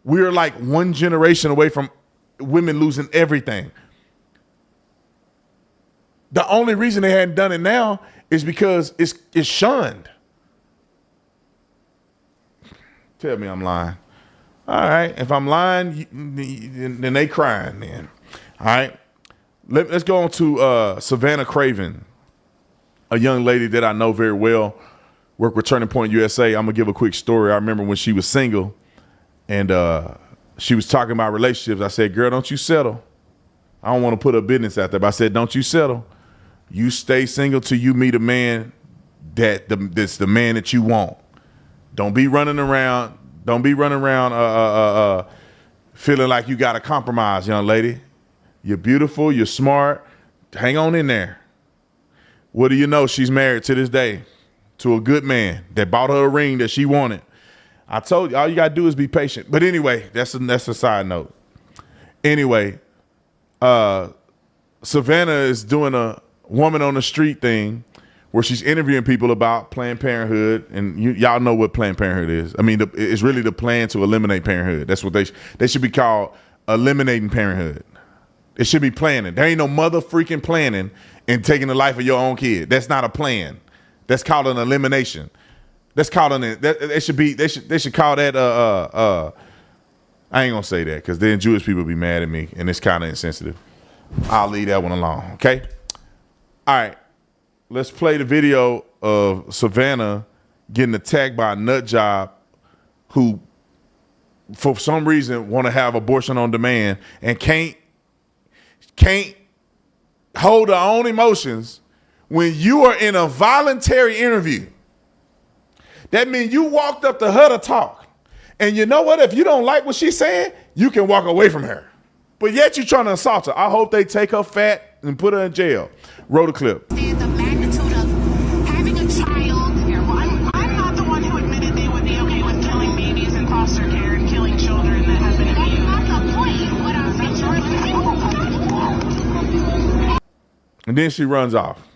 We're like one generation away from women losing everything. The only reason they hadn't done it now is because it's shunned. Tell me I'm lying. All right. If I'm lying, then they crying then. All right. Let's go on to Savannah Craven, a young lady that I know very well, worked with Turning Point USA. I'm going to give a quick story. I remember when she was single and she was talking about relationships. I said, girl, don't you settle. I don't want to put her business out there, but I said, don't you settle. You stay single till you meet a man that's the man that you want. Don't be running around. Don't be running around feeling like you got to compromise, young lady. You're beautiful. You're smart. Hang on in there. What do you know? She's married to this day to a good man that bought her a ring that she wanted. I told you, all you got to do is be patient. But anyway, that's a side note. Anyway, Savannah is doing a woman on the street thing where she's interviewing people about Planned Parenthood, and y'all know what Planned Parenthood is. I mean, it's really the plan to eliminate parenthood. That's what they should be called, eliminating parenthood. It should be planning. There ain't no mother freaking planning and taking the life of your own kid. That's not a plan. That's called an elimination. That's called they should call that I ain't gonna say that because then Jewish people be mad at me and it's kind of insensitive. I'll leave that one alone. Okay. All right. Let's play the video of Savannah getting attacked by a nut job who, for some reason, want to have abortion on demand and can't hold their own emotions when you are in a voluntary interview. That means you walked up to her to talk. And you know what? If you don't like what she's saying, you can walk away from her. But yet you're trying to assault her. I hope they take her fat and put her in jail. Roll the clip. The magnitude of having a child. I'm not the one who admitted they would be okay with killing babies in foster care and killing children that have been abused. That's not the point. What I'm saying. And then she runs off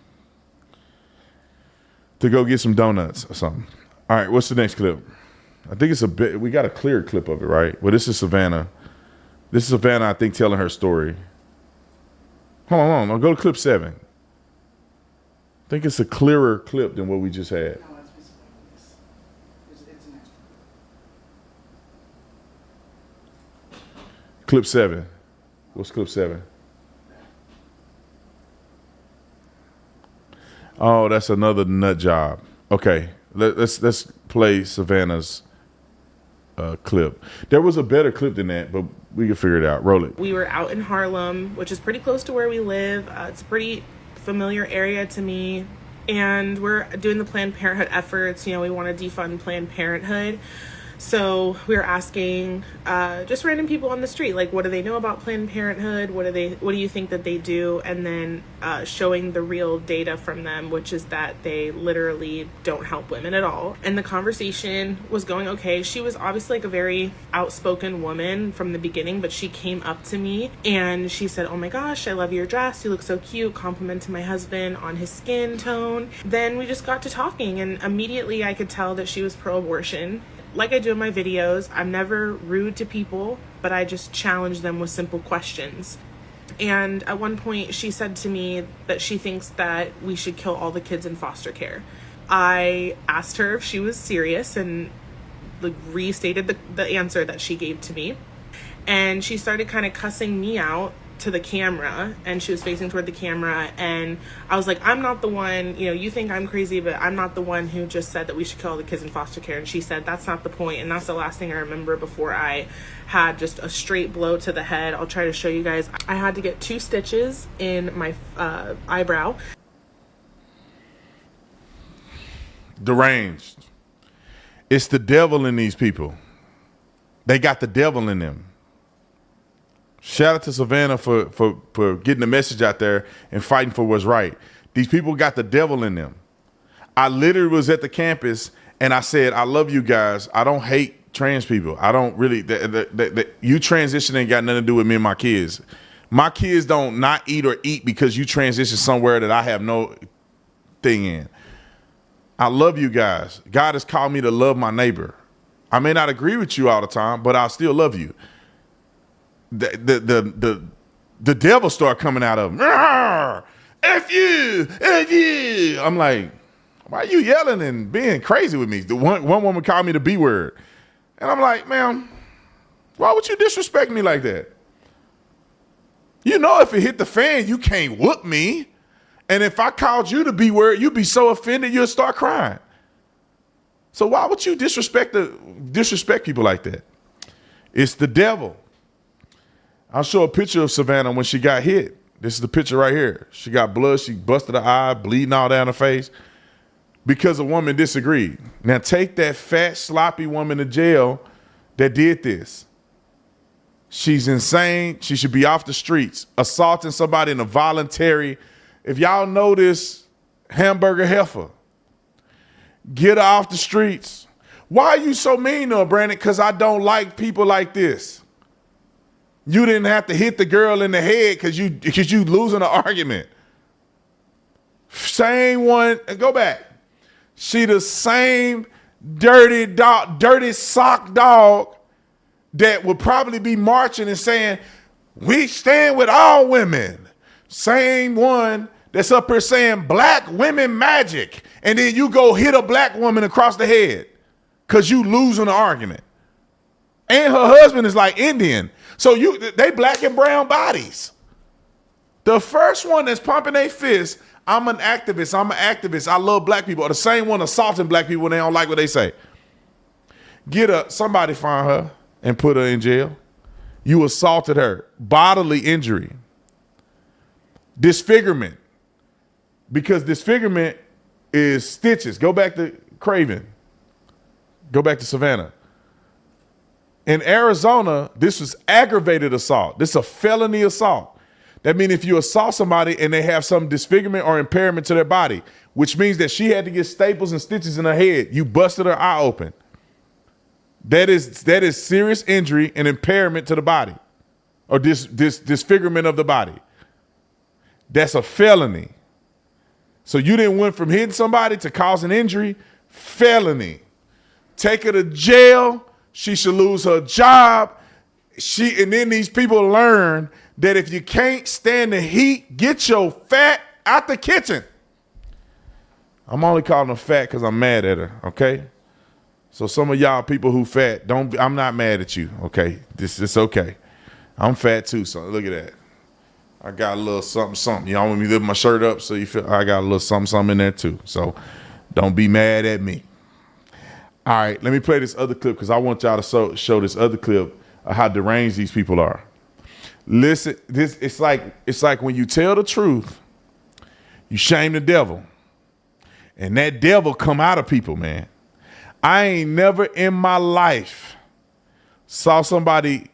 to go get some donuts or something. All right, what's the next clip? I think it's a bit, we got a clear clip of it, right? Well, this is Savannah. This is Savannah, I think, telling her story. Hold on. I'll go to clip 7. I think it's a clearer clip than what we just had. Clip 7. What's clip 7? Oh, that's another nut job. Okay, let's play Savannah's clip. There was a better clip than that, but we can figure it out. Roll it. We were out in Harlem, which is pretty close to where we live. It's a pretty familiar area to me. And we're doing the Planned Parenthood efforts. You know, we want to defund Planned Parenthood. So we were asking just random people on the street, like, what do they know about Planned Parenthood? What do you think that they do? And then showing the real data from them, which is that they literally don't help women at all. And the conversation was going okay. She was obviously like a very outspoken woman from the beginning, but she came up to me and she said, "Oh my gosh, I love your dress. You look so cute," complimenting my husband on his skin tone. Then we just got to talking, and immediately I could tell that she was pro-abortion. Like I do in my videos, I'm never rude to people, but I just challenge them with simple questions. And at one point she said to me that she thinks that we should kill all the kids in foster care. I asked her if she was serious and restated the answer that she gave to me. And she started kind of cussing me out to the camera, and she was facing toward the camera, and I was like, I'm not the one, you know, you think I'm crazy, but I'm not the one who just said that we should kill all the kids in foster care. And she said, that's not the point. And that's the last thing I remember before I had just a straight blow to the head. I'll try to show you guys. I had to get 2 stitches in my eyebrow. Deranged. It's the devil in these people. They got the devil in them. Shout out to Savannah for getting the message out there and fighting for what's right. These people got the devil in them. I literally was at the campus and I said, I love you guys. I don't hate trans people. I don't really, you transition ain't got nothing to do with me and my kids. My kids don't not eat or eat because you transition somewhere that I have no thing in. I love you guys. God has called me to love my neighbor. I may not agree with you all the time, but I'll still love you. The devil start coming out of him. F you. I'm like, why are you yelling and being crazy with me? The one woman called me the B word. And I'm like, ma'am, why would you disrespect me like that? You know, if it hit the fan, you can't whoop me. And if I called you the B word, you'd be so offended, you'll start crying. So why would you disrespect people like that? It's the devil. I'll show a picture of Savannah when she got hit. This is the picture right here. She got blood. She busted her eye, bleeding all down her face because a woman disagreed. Now take that fat, sloppy woman to jail that did this. She's insane. She should be off the streets. Assaulting somebody in a voluntary. If y'all know this hamburger heifer, get her off the streets. Why are you so mean to her, Brandon? Because I don't like people like this. You didn't have to hit the girl in the head because you losing the argument. Same one, go back. She the same dirty sock dog that would probably be marching and saying, we stand with all women. Same one that's up here saying black women magic. And then you go hit a black woman across the head because you losing the argument. And her husband is like Indian. So they black and brown bodies. The first one that's pumping their fist, I'm an activist. I love black people. Or the same one assaulting black people when they don't like what they say. Somebody find her and put her in jail. You assaulted her. Bodily injury. disfigurement, because disfigurement is stitches. Go back to Craven. Go back to Savannah. In Arizona, this was aggravated assault. This is a felony assault. That means if you assault somebody and they have some disfigurement or impairment to their body, which means that she had to get staples and stitches in her head, you busted her eye open. That is serious injury and impairment to the body, or disfigurement of the body. That's a felony. So you didn't went from hitting somebody to causing injury. Felony. Take her to jail. She should lose her job. And then these people learn that if you can't stand the heat, get your fat out the kitchen. I'm only calling her fat because I'm mad at her, okay? So some of y'all people who fat, I'm not mad at you, okay? It's okay. I'm fat too, so look at that. I got a little something. Y'all want me to lift my shirt up so you feel I got a little something in there too. So don't be mad at me. All right, let me play this other clip because I want y'all to show this other clip of how deranged these people are. Listen, it's like when you tell the truth, you shame the devil. And that devil come out of people, man. I ain't never in my life saw somebody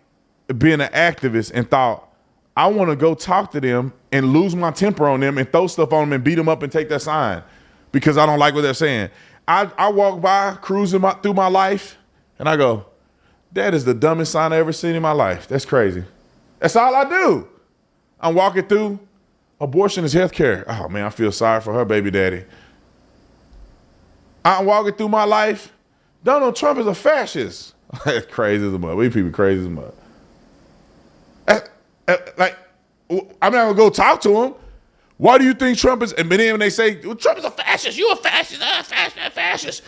being an activist and thought, I want to go talk to them and lose my temper on them and throw stuff on them and beat them up and take their sign because I don't like what they're saying. I walk by cruising through my life and I go, that is the dumbest sign I ever seen in my life. That's crazy. That's all I do. I'm walking through, abortion is health care. Oh man, I feel sorry for her baby daddy. I'm walking through my life. Donald Trump is a fascist. That's crazy as a mud. We people crazy as a mud. Like, I'm not gonna go talk to him. Why do you think Trump is? And then when they say well, Trump is a fascist, you a fascist, fascist.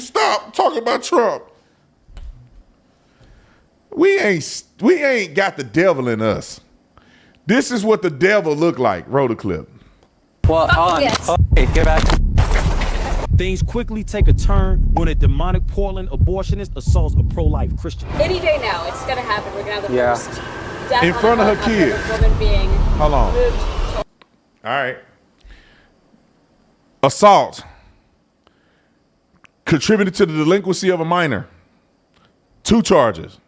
Stop talking about Trump. We ain't got the devil in us. This is what the devil looked like. Roll the clip. Well, hold on. Yes. Okay, get back. Things quickly take a turn when a demonic Portland abortionist assaults a pro-life Christian. Any day now, it's gonna happen. We're gonna have the first death in front of her kid. Woman being Hold on. moved. All right. Assault. Contributed to the delinquency of a minor. 2 charges.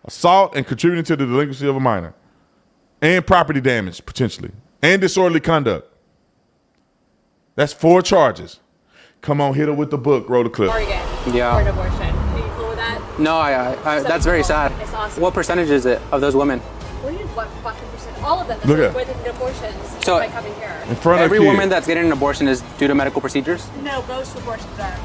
Assault and contributing to the delinquency of a minor. And property damage, potentially. And disorderly conduct. That's 4 charges. Come on, hit her with the book. Roll the clip. Oregon. Yeah. For an abortion. Are you cool with that? No, that's very sad. It's awesome. What percentage is it of those women? What fucking percent? All of them. Look at with abortions So, by coming here. In front of every kid. woman that's getting an abortion is due to medical procedures? No, most abortions are.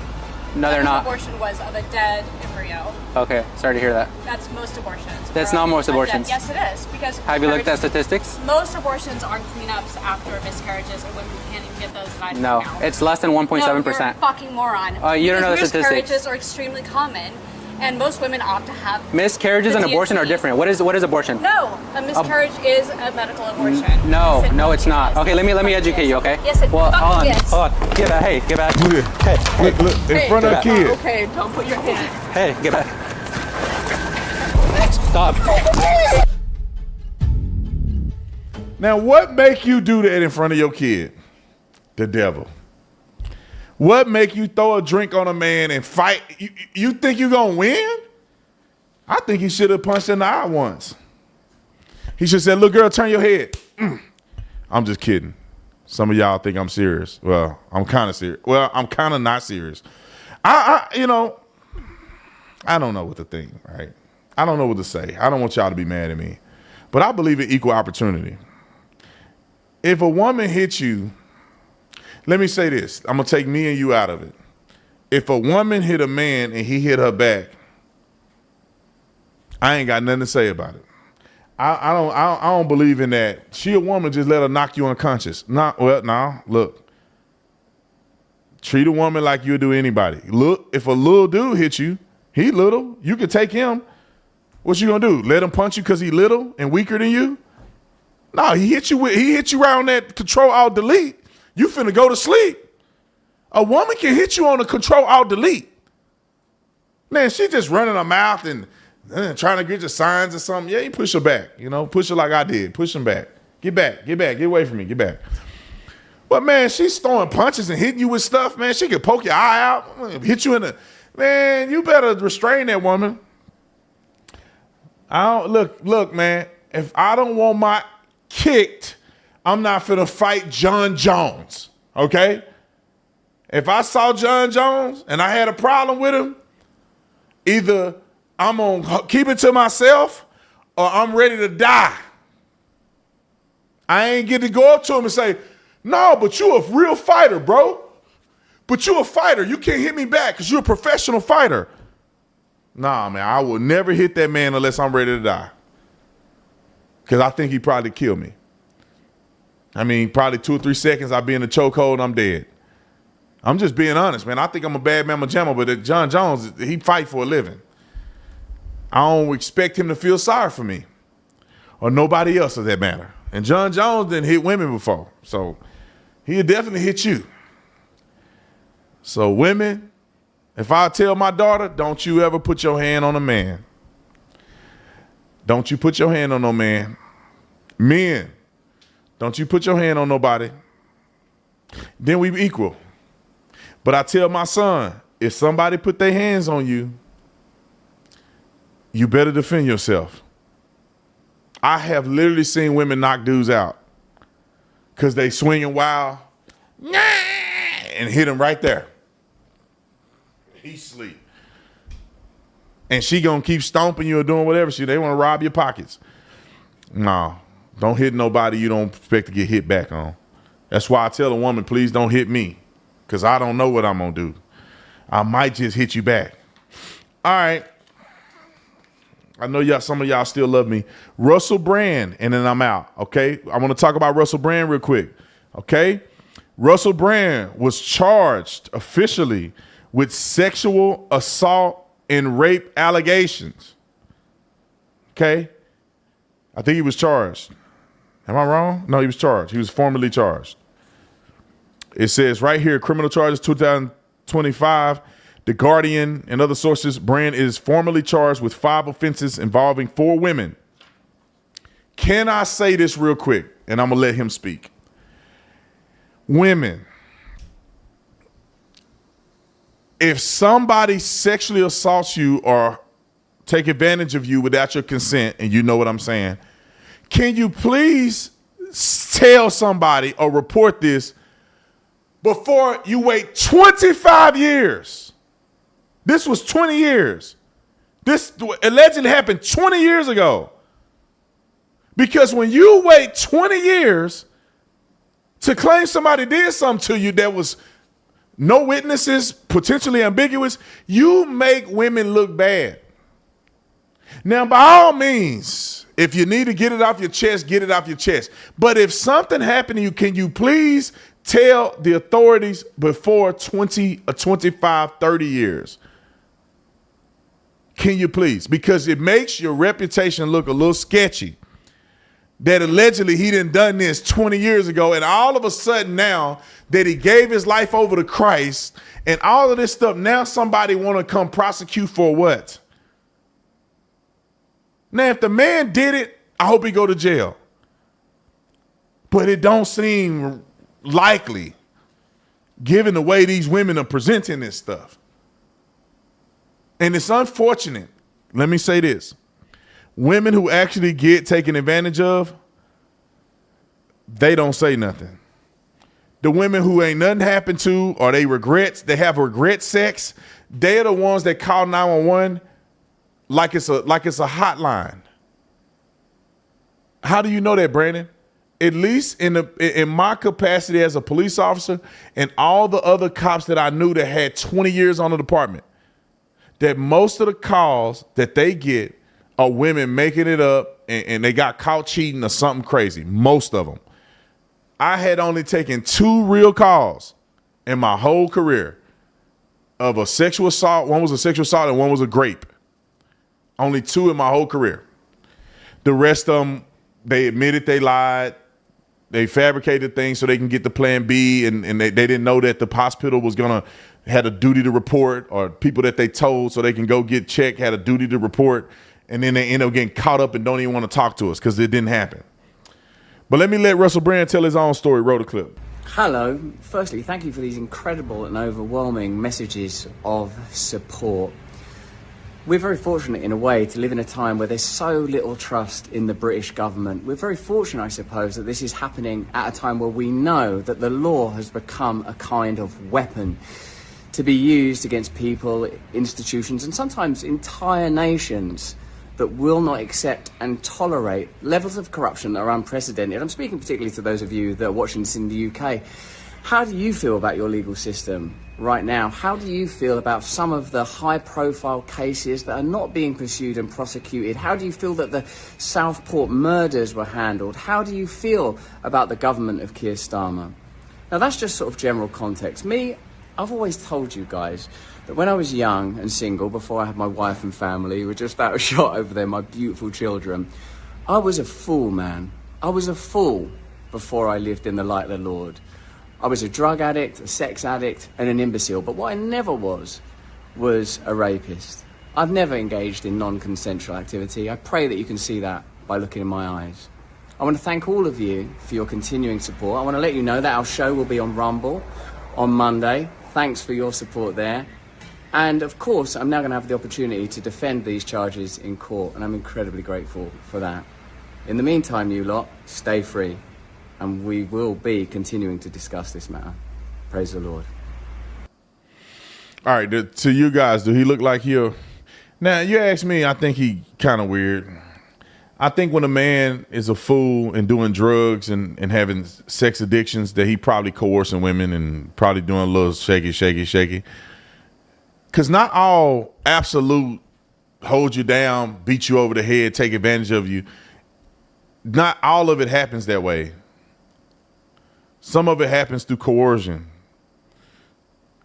No, they're not. Abortion was of a dead embryo. Okay, sorry to hear that. That's most abortions. That's not most abortions. Yes, it is. Because Have you looked at statistics? most abortions aren't cleanups after miscarriages, and women can't even get those denied No, now. it's less than 1.7%. No, you're a fucking moron. You don't know the Because statistics. miscarriages are extremely common, and most women opt to have Miscarriages the and abortion are DNC. different. What is abortion? No, a miscarriage is a medical abortion. No, Yes, it no, it's fucking not. is. Okay, let me educate you, okay? Yes, it Well, hold on, fucking is. hold on. Get back. Hey, get back. Hey, Look, in front of a kid. Okay, don't put your hand. Hey, get back. Stop. Now, what make you do that in front of your kid? The devil. What make you throw a drink on a man and fight? You think you gonna win? I think he should have punched in the eye once. He should have said, "Look, girl, turn your head." I'm just kidding. Some of y'all think I'm serious. Well, I'm kind of serious. Well, I'm kind of not serious. I don't know what to think, right? I don't know what to say. I don't want y'all to be mad at me. But I believe in equal opportunity. If a woman hits you, let me say this. I'm going to take me and you out of it. If a woman hit a man and he hit her back, I ain't got nothing to say about it. I don't believe in that. She a woman, just let her knock you unconscious. Look. Treat a woman like you would do anybody. Look, if a little dude hit you, he little, you could take him. What you gonna do? Let him punch you because he little and weaker than you? No, he hit you right on that Control-Alt-Delete. You finna go to sleep. A woman can hit you on a Control-Alt-Delete. Man, she just running her mouth and trying to get your signs or something. Yeah, you push her back. Push her like I did. Push him back. Get back. Get away from me. Get back. But, man, she's throwing punches and hitting you with stuff, man. She could poke your eye out, hit you in the... Man, you better restrain that woman. Look, man. If I don't want my kicked, I'm not finna fight John Jones, okay? If I saw John Jones and I had a problem with him, either I'm gonna keep it to myself or I'm ready to die. I ain't get to go up to him and say, no, but you a real fighter, bro. But you a fighter. You can't hit me back because you're a professional fighter. Nah, man, I will never hit that man unless I'm ready to die. Because I think he probably killed me. I mean, probably 2 or 3 seconds, I'll be in the chokehold and I'm dead. I'm just being honest, man. I think I'm a bad mamma jamma, but John Jones, he fight for a living. I don't expect him to feel sorry for me or nobody else for that matter. And John Jones didn't hit women before, so he'll definitely hit you. So women, if I tell my daughter, don't you ever put your hand on a man. Don't you put your hand on no man. Men, don't you put your hand on nobody. Then we equal. But I tell my son, if somebody put their hands on you, you better defend yourself. I have literally seen women knock dudes out because they swinging wild and hit him right there. He sleep. And she gonna keep stomping you or doing whatever. They want to rob your pockets. No, don't hit nobody you don't expect to get hit back on. That's why I tell a woman, please don't hit me because I don't know what I'm gonna do. I might just hit you back. All right. I know some of y'all still love me. Russell Brand, and then I'm out, okay? I want to talk about Russell Brand real quick, okay? Russell Brand was charged officially with sexual assault and rape allegations, okay? I think he was charged. Am I wrong? No, he was charged. He was formally charged. It says right here, criminal charges 2025. The Guardian and other sources, Brand is formally charged with 5 offenses involving 4 women. Can I say this real quick? And I'm going to let him speak. Women, if somebody sexually assaults you or take advantage of you without your consent, and you know what I'm saying, can you please tell somebody or report this before you wait 25 years? This was 20 years. This allegedly happened 20 years ago. Because when you wait 20 years to claim somebody did something to you that was no witnesses, potentially ambiguous, you make women look bad. Now, by all means, if you need to get it off your chest, get it off your chest. But if something happened to you, can you please tell the authorities before 20 or 25, 30 years? Can you please? Because it makes your reputation look a little sketchy that allegedly he done this 20 years ago, and all of a sudden now that he gave his life over to Christ and all of this stuff, now somebody want to come prosecute for what? Now, if the man did it, I hope he go to jail. But it don't seem likely given the way these women are presenting this stuff. And it's unfortunate. Let me say this. Women who actually get taken advantage of, they don't say nothing. The women who ain't nothing happened to or they have regret sex, they're the ones that call 911 like it's a hotline. How do you know that, Brandon? At least in my capacity as a police officer and all the other cops that I knew that had 20 years on the department, that most of the calls that they get are women making it up and they got caught cheating or something crazy. Most of them. I had only taken 2 real calls in my whole career of a sexual assault. One was a sexual assault and one was a grape. Only 2 in my whole career. The rest of them, they admitted they lied. They fabricated things so they can get the plan B, and they didn't know that the hospital was had a duty to report, or people that they told so they can go get checked had a duty to report, and then they end up getting caught up and don't even want to talk to us because it didn't happen. But let me let Russell Brand tell his own story. Roll the clip. Hello. Firstly, thank you for these incredible and overwhelming messages of support. We're very fortunate in a way to live in a time where there's so little trust in the British government. We're very fortunate, I suppose, that this is happening at a time where we know that the law has become a kind of weapon to be used against people, institutions, and sometimes entire nations that will not accept and tolerate levels of corruption that are unprecedented. I'm speaking particularly to those of you that are watching this in the UK. How do you feel about your legal system right now? How do you feel about some of the high-profile cases that are not being pursued and prosecuted? How do you feel that the Southport murders were handled? How do you feel about the government of Keir Starmer? Now, that's just sort of general context. Me, I've always told you guys that when I was young and single, before I had my wife and family, who were just out of shot over there, my beautiful children, I was a fool, man. I was a fool before I lived in the light of the Lord. I was a drug addict, a sex addict, and an imbecile. But what I never was a rapist. I've never engaged in non-consensual activity. I pray that you can see that by looking in my eyes. I want to thank all of you for your continuing support. I want to let you know that our show will be on Rumble on Monday. Thanks for your support there. And of course, I'm now going to have the opportunity to defend these charges in court, and I'm incredibly grateful for that. In the meantime, you lot, stay free. And we will be continuing to discuss this matter. Praise the Lord. All right, to you guys, do he look like he'll... Now, you ask me, I think he kind of weird. I think when a man is a fool and doing drugs and having sex addictions, that he probably coercing women and probably doing a little shaky. Because not all absolute hold you down, beat you over the head, take advantage of you. Not all of it happens that way. Some of it happens through coercion.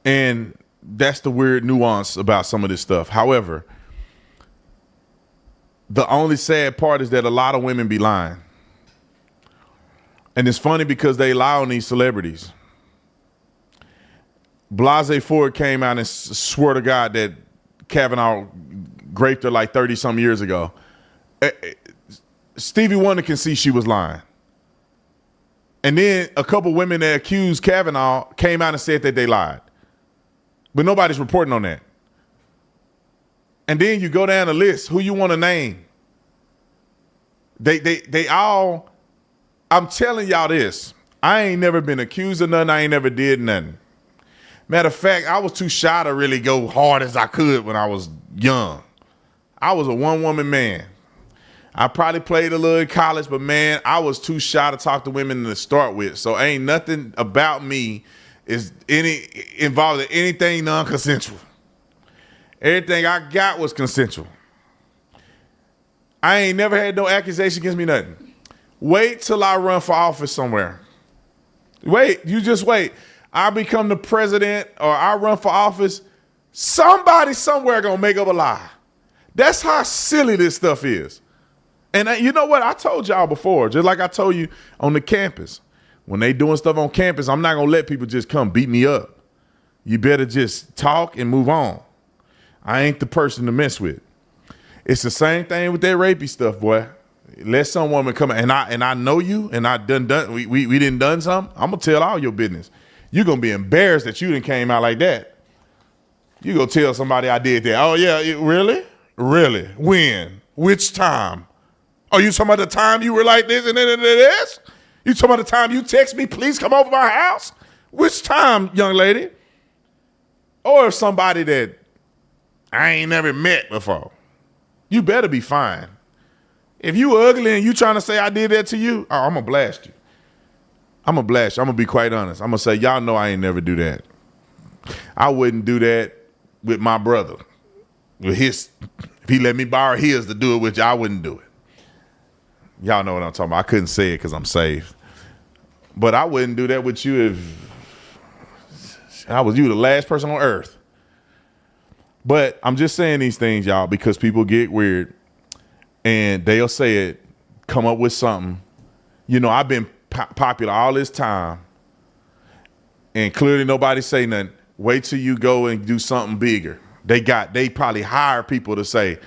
And that's the weird nuance about some of this stuff. However, the only sad part is that a lot of women be lying. And it's funny because they lie on these celebrities. Blasey Ford came out and swore to God that Kavanaugh raped her like 30-some years ago. Stevie Wonder can see she was lying. And then a couple women that accused Kavanaugh came out and said that they lied. But nobody's reporting on that. And then you go down the list, who you want to name. They all, I'm telling y'all this, I ain't never been accused of nothing, I ain't never did nothing. Matter of fact, I was too shy to really go hard as I could when I was young. I was a one-woman man. I probably played a little in college, but man, I was too shy to talk to women to start with. So ain't nothing about me is involved in anything non-consensual. Everything I got was consensual. I ain't never had no accusation against me, nothing. Wait till I run for office somewhere. Wait, you just wait. I become the president or I run for office, somebody somewhere gonna make up a lie. That's how silly this stuff is. And you know what? I told y'all before, just like I told you on the campus. When they doing stuff on campus, I'm not gonna let people just come beat me up. You better just talk and move on. I ain't the person to mess with. It's the same thing with that rapey stuff, boy. Let some woman come and I know you and I we done done something. I'm gonna tell all your business. You're gonna be embarrassed that you done came out like that. You go tell somebody I did that. Oh yeah, really? Really? When? Which time? Oh, you talking about the time you were like this and this? You talking about the time you text me, please come over my house? Which time, young lady? Or if somebody that I ain't never met before. You better be fine. If you ugly and you trying to say I did that to you, oh, I'm going to blast you. I'm going to blast you. I'm going to be quite honest. I'm going to say, y'all know I ain't never do that. I wouldn't do that with my brother. With his, if he let me borrow his to do it with you, I wouldn't do it. Y'all know what I'm talking about. I couldn't say it because I'm saved. But I wouldn't do that with you if I was you, the last person on earth. But I'm just saying these things, y'all, because people get weird and they'll say it, come up with something. You know, I've been popular all this time and clearly nobody say nothing. Wait till you go and do something bigger. They probably hire people to say,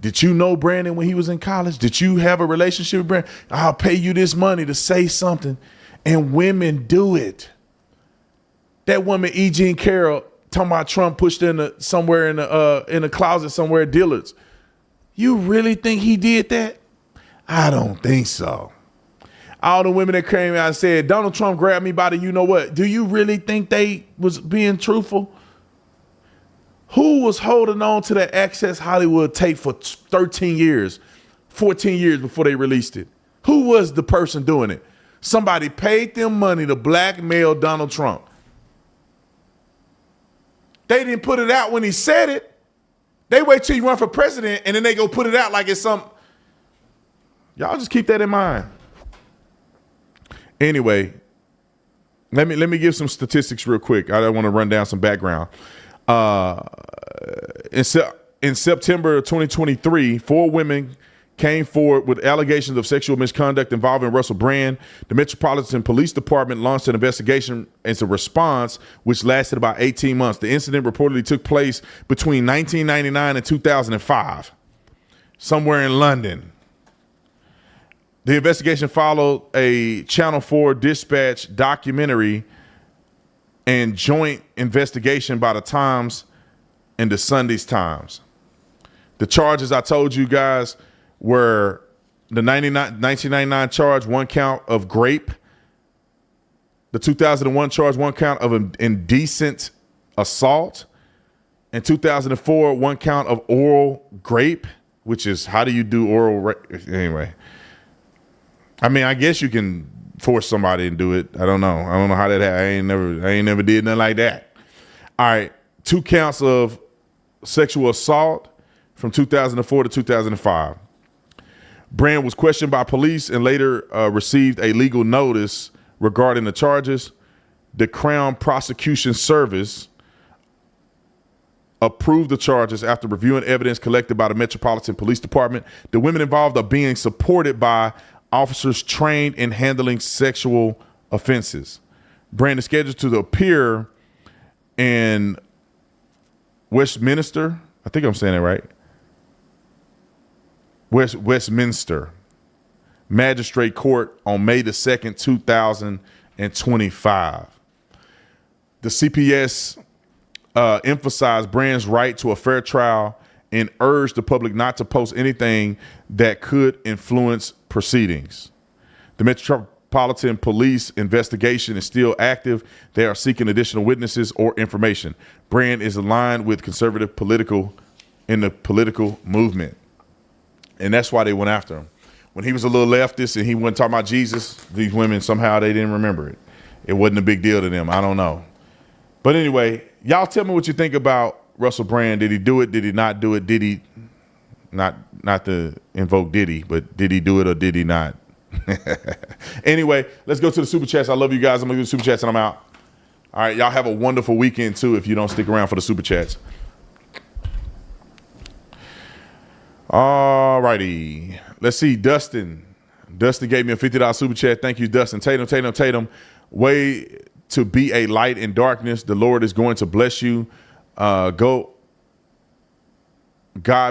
Did you know Brandon when he was in college? Did you have a relationship with Brandon? I'll pay you this money to say something. And women do it. That woman, E. Jean Carroll, talking about Trump pushed in somewhere in the closet somewhere at Dillard's. You really think he did that? I don't think so. All the women that came out and said, Donald Trump grabbed me by the you know what. Do you really think they was being truthful? Who was holding on to that Access Hollywood tape for 13 years, 14 years before they released it? Who was the person doing it? Somebody paid them money to blackmail Donald Trump. They didn't put it out when he said it. They wait till you run for president and then they go put it out like it's some. Y'all just keep that in mind. Anyway, let me give some statistics real quick. I want to run down some background. In September of 2023, 4 women came forward with allegations of sexual misconduct involving Russell Brand. The Metropolitan Police Department launched an investigation as a response, which lasted about 18 months. The incident reportedly took place between 1999 and 2005, somewhere in London. The investigation followed a Channel 4 Dispatch documentary and joint investigation by the Times and the Sunday's Times. The charges I told you guys were the 1999 charge, 1 count of grape. The 2001 charge, 1 count of indecent assault. And 2004, 1 count of oral grape, which is how do you do oral rape? Anyway. I mean, I guess you can force somebody to do it. I don't know. I don't know how that happened. I ain't never did nothing like that. All right. 2 counts of sexual assault from 2004 to 2005. Brand was questioned by police and later received a legal notice regarding the charges. The Crown Prosecution Service approved the charges after reviewing evidence collected by the Metropolitan Police Department. The women involved are being supported by officers trained in handling sexual offenses. Brand is scheduled to appear in Westminster. I think I'm saying it right. Westminster Magistrate Court on May the 2nd, 2025. The CPS emphasized Brand's right to a fair trial and urged the public not to post anything that could influence proceedings. The Metropolitan Police investigation is still active. They are seeking additional witnesses or information. Brand is aligned with conservative in the political movement. And that's why they went after him. When he was a little leftist and he wasn't talking about Jesus, these women, somehow they didn't remember it. It wasn't a big deal to them. I don't know. But anyway, y'all tell me what you think about Russell Brand. Did he do it? Did he not do it? Did he not to invoke Diddy, but did he do it or did he not? Anyway, let's go to the super chats. I love you guys. I'm gonna do the super chats and I'm out. All right, y'all have a wonderful weekend too if you don't stick around for the super chats. All righty. Let's see. Dustin gave me a $50 super chat. Thank you, Dustin. Tatum. Way to be a light in darkness. The Lord is going to bless you. God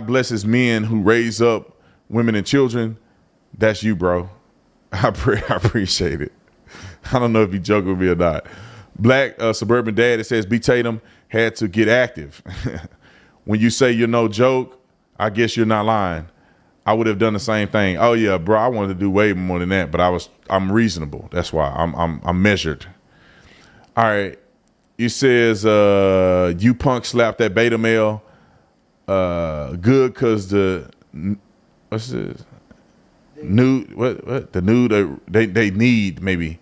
blesses men who raise up women and children. That's you, bro. I appreciate it. I don't know if you joking with me or not. Black suburban dad, it says B. Tatum had to get active. When you say you're no joke, I guess you're not lying. I would have done the same thing. Oh yeah, bro, I wanted to do way more than that, but I'm reasonable. That's why I'm measured. All right. It says you punk slapped that beta male. Good because the what's this? Nude what the nude they need maybe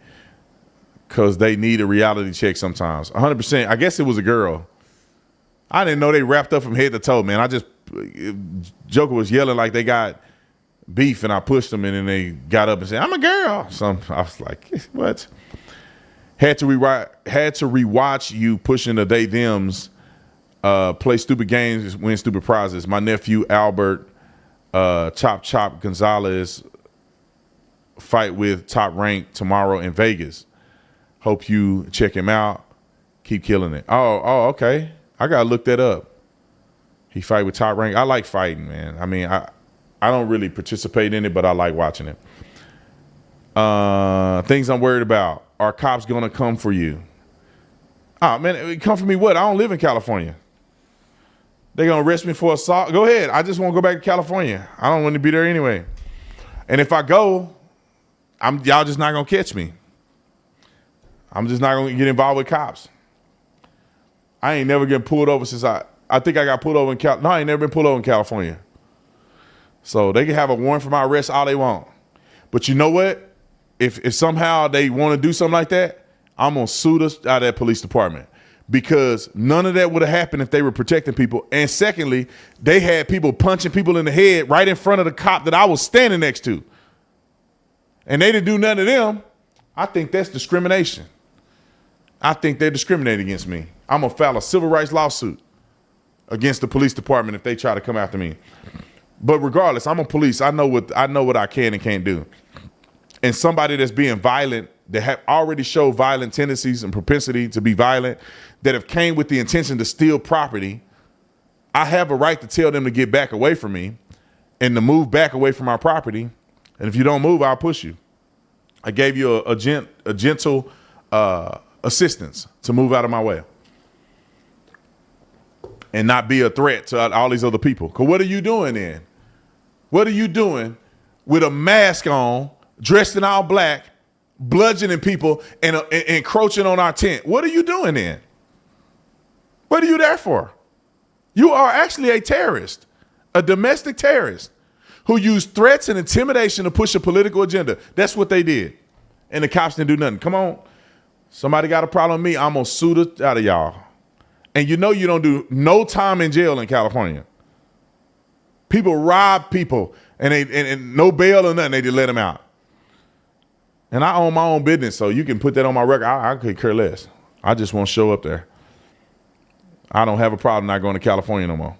because they need a reality check sometimes. 100%. I guess it was a girl. I didn't know they wrapped up from head to toe, man. Joker was yelling like they got beef, and I pushed them, and then they got up and said, "I'm a girl." So I was like, "What?" Had to rewatch you pushing the they thems, play stupid games, win stupid prizes. My nephew Albert, Chop Gonzalez, fight with Top Rank tomorrow in Vegas. Hope you check him out. Keep killing it. Oh, okay. I gotta look that up. He fight with top rank. I like fighting, man. I mean, I don't really participate in it, but I like watching it. Things I'm worried about. Are cops going to come for you? Oh, man, come for me what? I don't live in California. They're going to arrest me for assault? Go ahead. I just want to go back to California. I don't want to be there anyway. And if I go, y'all just not going to catch me. I'm just not going to get involved with cops. I ain't never getting pulled over since I think I got pulled over in No, I ain't never been pulled over in California. So they can have a warrant for my arrest all they want. But you know what? If somehow they want to do something like that, I'm going to sue us out of that police department. Because none of that would have happened if they were protecting people. And secondly, they had people punching people in the head right in front of the cop that I was standing next to. And they didn't do none of them. I think that's discrimination. I think they're discriminating against me. I'm going to file a civil rights lawsuit against the police department if they try to come after me. But regardless, I'm a police. I know what I can and can't do. And somebody that's being violent, that have already showed violent tendencies and propensity to be violent, that have came with the intention to steal property, I have a right to tell them to get back away from me and to move back away from our property. And if you don't move, I'll push you. I gave you a gentle assistance to move out of my way and not be a threat to all these other people. Because what are you doing then? What are you doing with a mask on, dressed in all black, bludgeoning people and encroaching on our tent? What are you doing then? What are you there for? You are actually a terrorist, a domestic terrorist who used threats and intimidation to push a political agenda. That's what they did. And the cops didn't do nothing. Come on. Somebody got a problem with me, I'm going to sue the out of y'all. And you know you don't do no time in jail in California. People rob people and no bail or nothing. They just let them out. And I own my own business, so you can put that on my record. I could care less. I just won't show up there. I don't have a problem not going to California no more.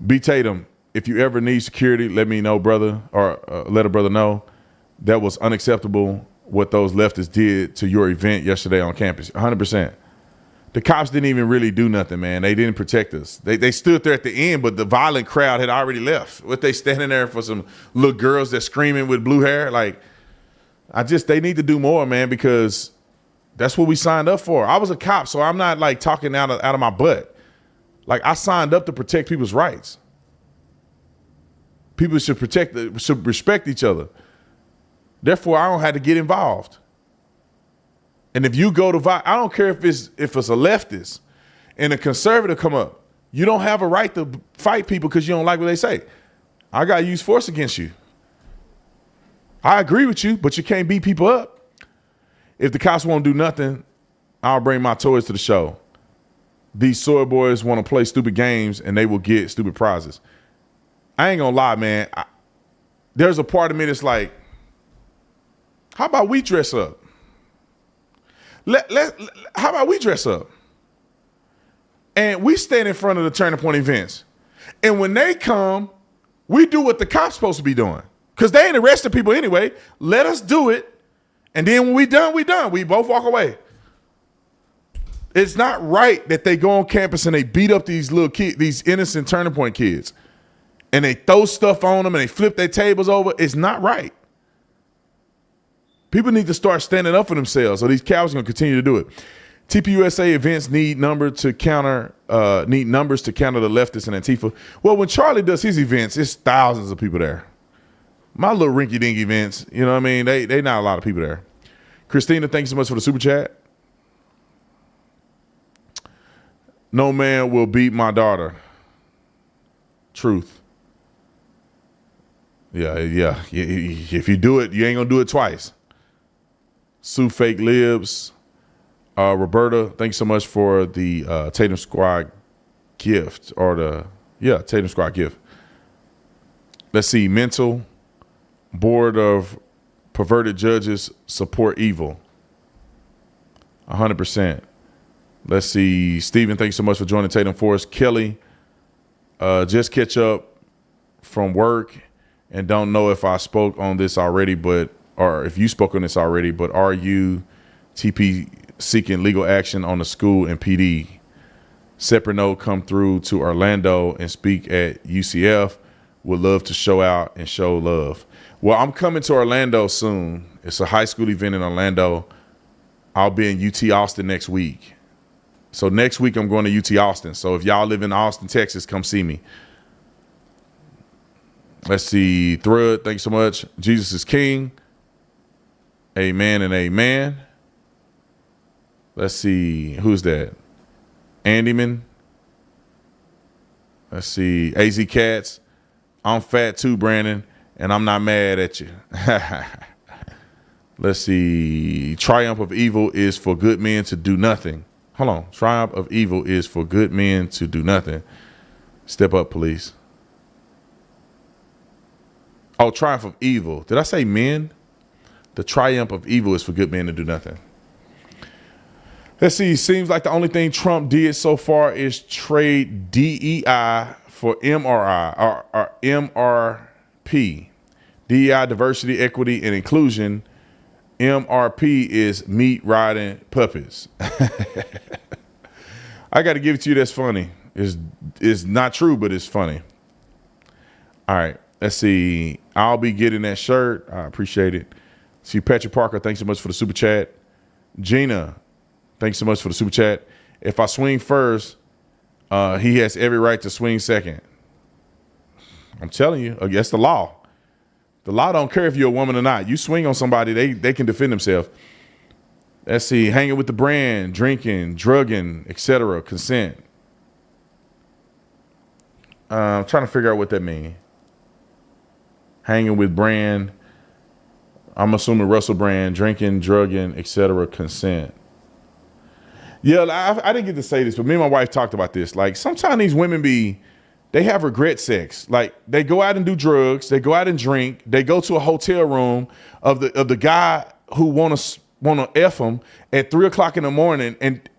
B. Tatum, if you ever need security, let me know, brother, or let a brother know. That was unacceptable what those leftists did to your event yesterday on campus. 100%. The cops didn't even really do nothing, man. They didn't protect us. They stood there at the end, but the violent crowd had already left. What, they standing there for some little girls that screaming with blue hair? Like, they need to do more, man, because that's what we signed up for. I was a cop, so I'm not like talking out of my butt. Like, I signed up to protect people's rights. People should respect each other. Therefore, I don't have to get involved. And if you go to I don't care if it's a leftist and a conservative come up, you don't have a right to fight people because you don't like what they say. I got to use force against you. I agree with you, but you can't beat people up. If the cops won't do nothing, I'll bring my toys to the show. These soy boys want to play stupid games and they will get stupid prizes. I ain't gonna lie, man. There's a part of me that's like, how about we dress up? How about we dress up? And we stand in front of the Turning Point events. And when they come, we do what the cops supposed to be doing. Because they ain't arresting people anyway. Let us do it. And then when we done, we done. We both walk away. It's not right that they go on campus and they beat up these little kids, these innocent Turning Point kids. And they throw stuff on them and they flip their tables over. It's not right. People need to start standing up for themselves, or these cowards are going to continue to do it. TPUSA events need numbers to counter the leftists and Antifa. Well, when Charlie does his events, it's thousands of people there. My little rinky-dink events, you know what I mean? They not a lot of people there. Christina, thanks so much for the super chat. No man will beat my daughter. Truth. Yeah. If you do it, you ain't going to do it twice. Sue Fake Libs. Roberta, thanks so much for the Tatum Squad gift. Tatum Squad gift. Let's see. Mental. Board of Perverted Judges Support Evil. 100%. Let's see. Steven, thanks so much for joining Tatum Force. Kelly, just catch up from work and don't know if I spoke on this already, or if you spoke on this already, but are you TP seeking legal action on the school and PD? Separate note, come through to Orlando and speak at UCF. Would love to show out and show love. Well, I'm coming to Orlando soon. It's a high school event in Orlando. I'll be in UT Austin next week. So next week I'm going to UT Austin. So if y'all live in Austin, Texas, come see me. Let's see. Thrud, thanks so much. Jesus is King. Amen and amen. Let's see. Who's that? Andyman. Let's see. AZ Cats. I'm fat too, Brandon, and I'm not mad at you. Let's see. Triumph of evil is for good men to do nothing. Hold on. Triumph of evil is for good men to do nothing. Step up, please. Oh, triumph of evil. Did I say men? The triumph of evil is for good men to do nothing. Let's see. Seems like the only thing Trump did so far is trade DEI for MRI or MRP. DEI, diversity, equity, and inclusion. MRP is meat riding puppets. I got to give it to you. That's funny. It's not true, but it's funny. All right. Let's see. I'll be getting that shirt. I appreciate it. See, Patrick Parker, thanks so much for the super chat. Gina, thanks so much for the super chat. If I swing first, he has every right to swing second. I'm telling you, that's the law. The law don't care if you're a woman or not. You swing on somebody, they can defend themselves. Let's see. Hanging with the brand, drinking, drugging, etc. Consent. I'm trying to figure out what that means. Hanging with brand. I'm assuming Russell Brand, drinking, drugging, etc. Consent. Yeah, I didn't get to say this, but me and my wife talked about this. Like, sometimes these women they have regret sex. Like, they go out and do drugs, they go out and drink, they go to a hotel room of the guy who wanna F them at 3:00 in the morning, and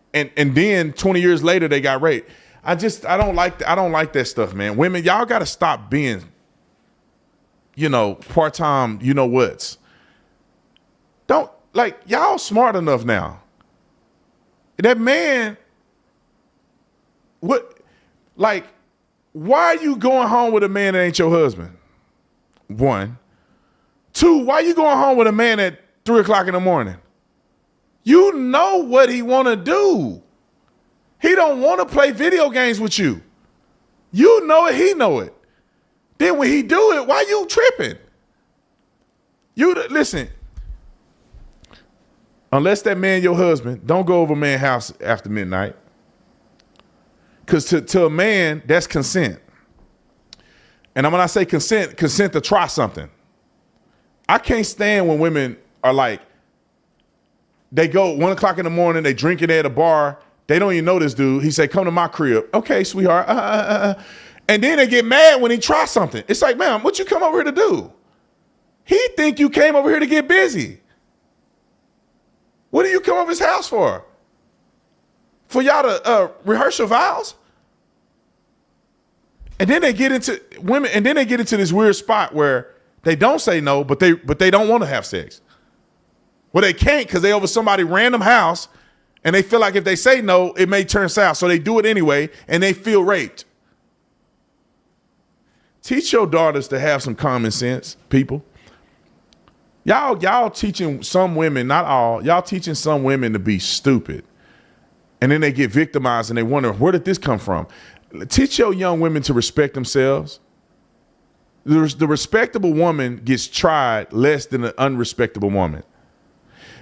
then 20 years later they got raped. I don't like that stuff, man. Women, y'all gotta stop being, part-time, whats. Don't, like, y'all smart enough now. That man, why are you going home with a man that ain't your husband? 1. 2, why are you going home with a man at 3:00 in the morning? You know what he want to do. He don't want to play video games with you. You know it, he know it. Then when he do it, why you tripping? Listen, unless that man your husband, don't go over a man's house after midnight. Because to a man, that's consent. And when I say consent to try something. I can't stand when women are like, they go 1:00 in the morning, they drinking at a bar, they don't even know this dude. He say, come to my crib. Okay, sweetheart. And then they get mad when he tries something. It's like, man, what you come over here to do? He think you came over here to get busy. What do you come over his house for? For y'all to rehearse your vows? And then they get into women, and then they get into this weird spot where they don't say no, but they don't want to have sex. Well, they can't because they over somebody random house, and they feel like if they say no, it may turn south. So they do it anyway, and they feel raped. Teach your daughters to have some common sense, people. Y'all teaching some women, not all, y'all teaching some women to be stupid. And then they get victimized and they wonder, where did this come from? Teach your young women to respect themselves. The respectable woman gets tried less than an unrespectable woman.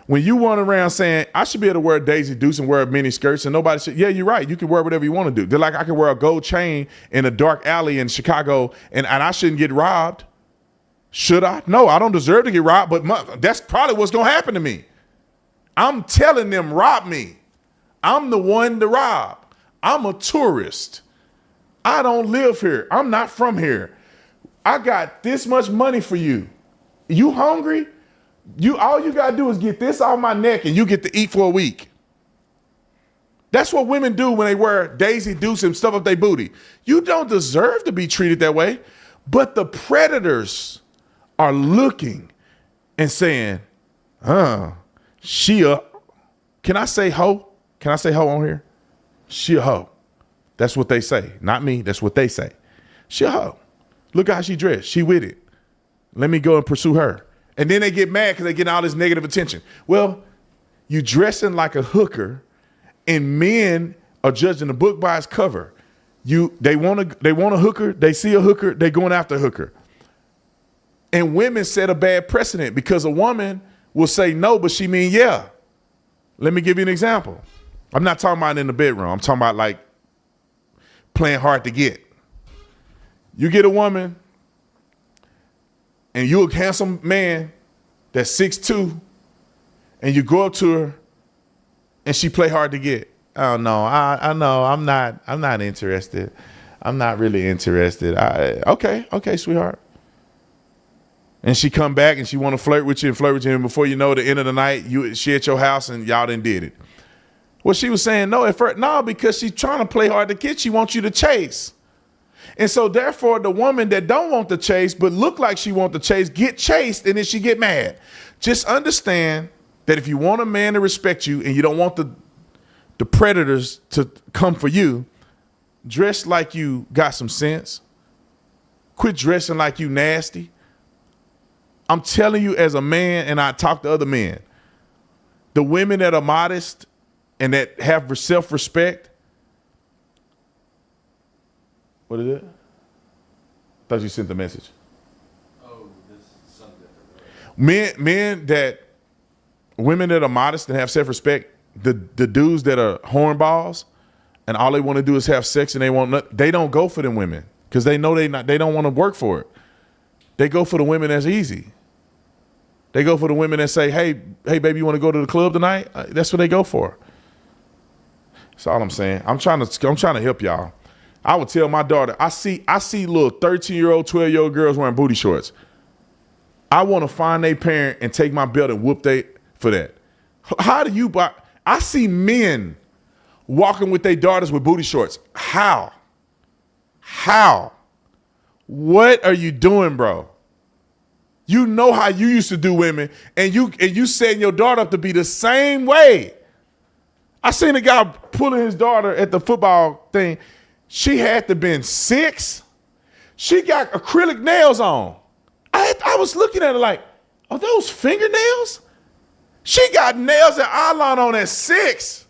When you run around saying, I should be able to wear Daisy Dukes and wear mini skirts and nobody should, yeah, you're right. You can wear whatever you want to do. They're like, I can wear a gold chain in a dark alley in Chicago and I shouldn't get robbed. Should I? No, I don't deserve to get robbed, but that's probably what's going to happen to me. I'm telling them, rob me. I'm the one to rob. I'm a tourist. I don't live here. I'm not from here. I got this much money for you. You hungry? All you got to do is get this off my neck and you get to eat for a week. That's what women do when they wear Daisy Dukes and stuff up their booty. You don't deserve to be treated that way, but the predators are looking and saying, she a, can I say hoe? Can I say hoe on here? She a hoe. That's what they say. Not me. That's what they say. She a hoe. Look how she dressed. She with it. Let me go and pursue her. And then they get mad because they get all this negative attention. Well, you dressing like a hooker, and men are judging the book by its cover. They want a hooker. They see a hooker. They going after a hooker. And women set a bad precedent because a woman will say no, but she mean yeah. Let me give you an example. I'm not talking about in the bedroom. I'm talking about like playing hard to get. You get a woman and you a handsome man that's 6'2", and you go up to her and she play hard to get. Oh no, I know I'm not interested. I'm not really interested. Okay, sweetheart. And she come back and she want to flirt with you, and before you know, at the end of the night, she at your house and y'all done did it. Well, she was saying no at first. No, because she's trying to play hard to get. She wants you to chase. And so therefore, the woman that don't want to chase but look like she want to chase, get chased, and then she get mad. Just understand that if you want a man to respect you and you don't want the predators to come for you, dress like you got some sense. Quit dressing like you nasty. I'm telling you as a man, and I talk to other men, the women that are modest and that have self-respect. What is it? I thought you sent the message. Oh, this is something different. Women that are modest and have self-respect, the dudes that are hornballs and all they want to do is have sex and they don't go for them women because they know they don't want to work for it. They go for the women that's easy. They go for the women that say, hey, baby, you want to go to the club tonight? That's what they go for. That's all I'm saying. I'm trying to help y'all. I would tell my daughter, I see little 13-year-old, 12-year-old girls wearing booty shorts. I want to find their parent and take my belt and whoop they for that. How do you buy? I see men walking with their daughters with booty shorts. How? What are you doing, bro? You know how you used to do women, and you setting your daughter up to be the same way. I seen a guy pulling his daughter at the football thing. She had to been 6. She got acrylic nails on. I was looking at her like, are those fingernails? She got nails and eyeliner on at 6.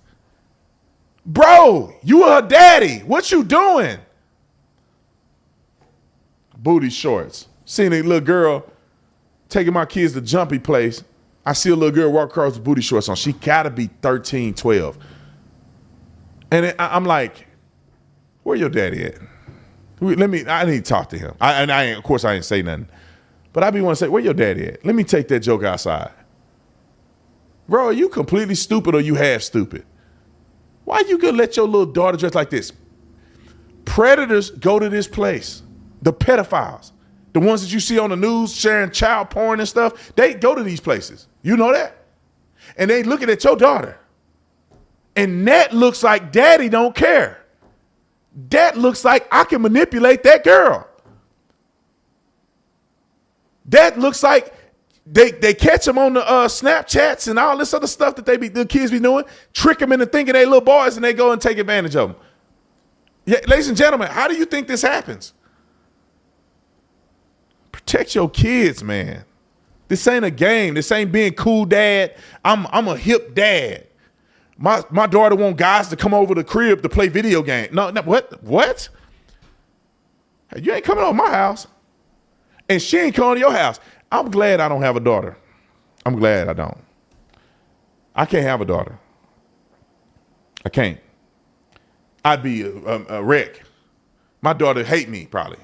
Bro, you her daddy. What you doing? Booty shorts. Seen a little girl taking my kids to Jumpy Place. I see a little girl walk across with booty shorts on. She gotta be 13, 12. And I'm like, where your daddy at? I need to talk to him. Of course I ain't say nothing. But I be want to say, where your daddy at? Let me take that joke outside. Bro, are you completely stupid or you half stupid? Why you gonna let your little daughter dress like this? Predators go to this place. The pedophiles. The ones that you see on the news sharing child porn and stuff, they go to these places. You know that? And they looking at your daughter. And that looks like daddy don't care. That looks like I can manipulate that girl. That looks like they catch them on the Snapchats and all this other stuff that the kids be doing, trick them into thinking they little boys, and they go and take advantage of them. Yeah, ladies and gentlemen, how do you think this happens? Protect your kids, man. This ain't a game. This ain't being cool dad. I'm a hip dad. My daughter want guys to come over the crib to play video game. No, what? You ain't coming over my house. And she ain't coming to your house. I'm glad I don't have a daughter. I'm glad I don't. I can't have a daughter. I can't. I'd be a wreck. My daughter hate me probably.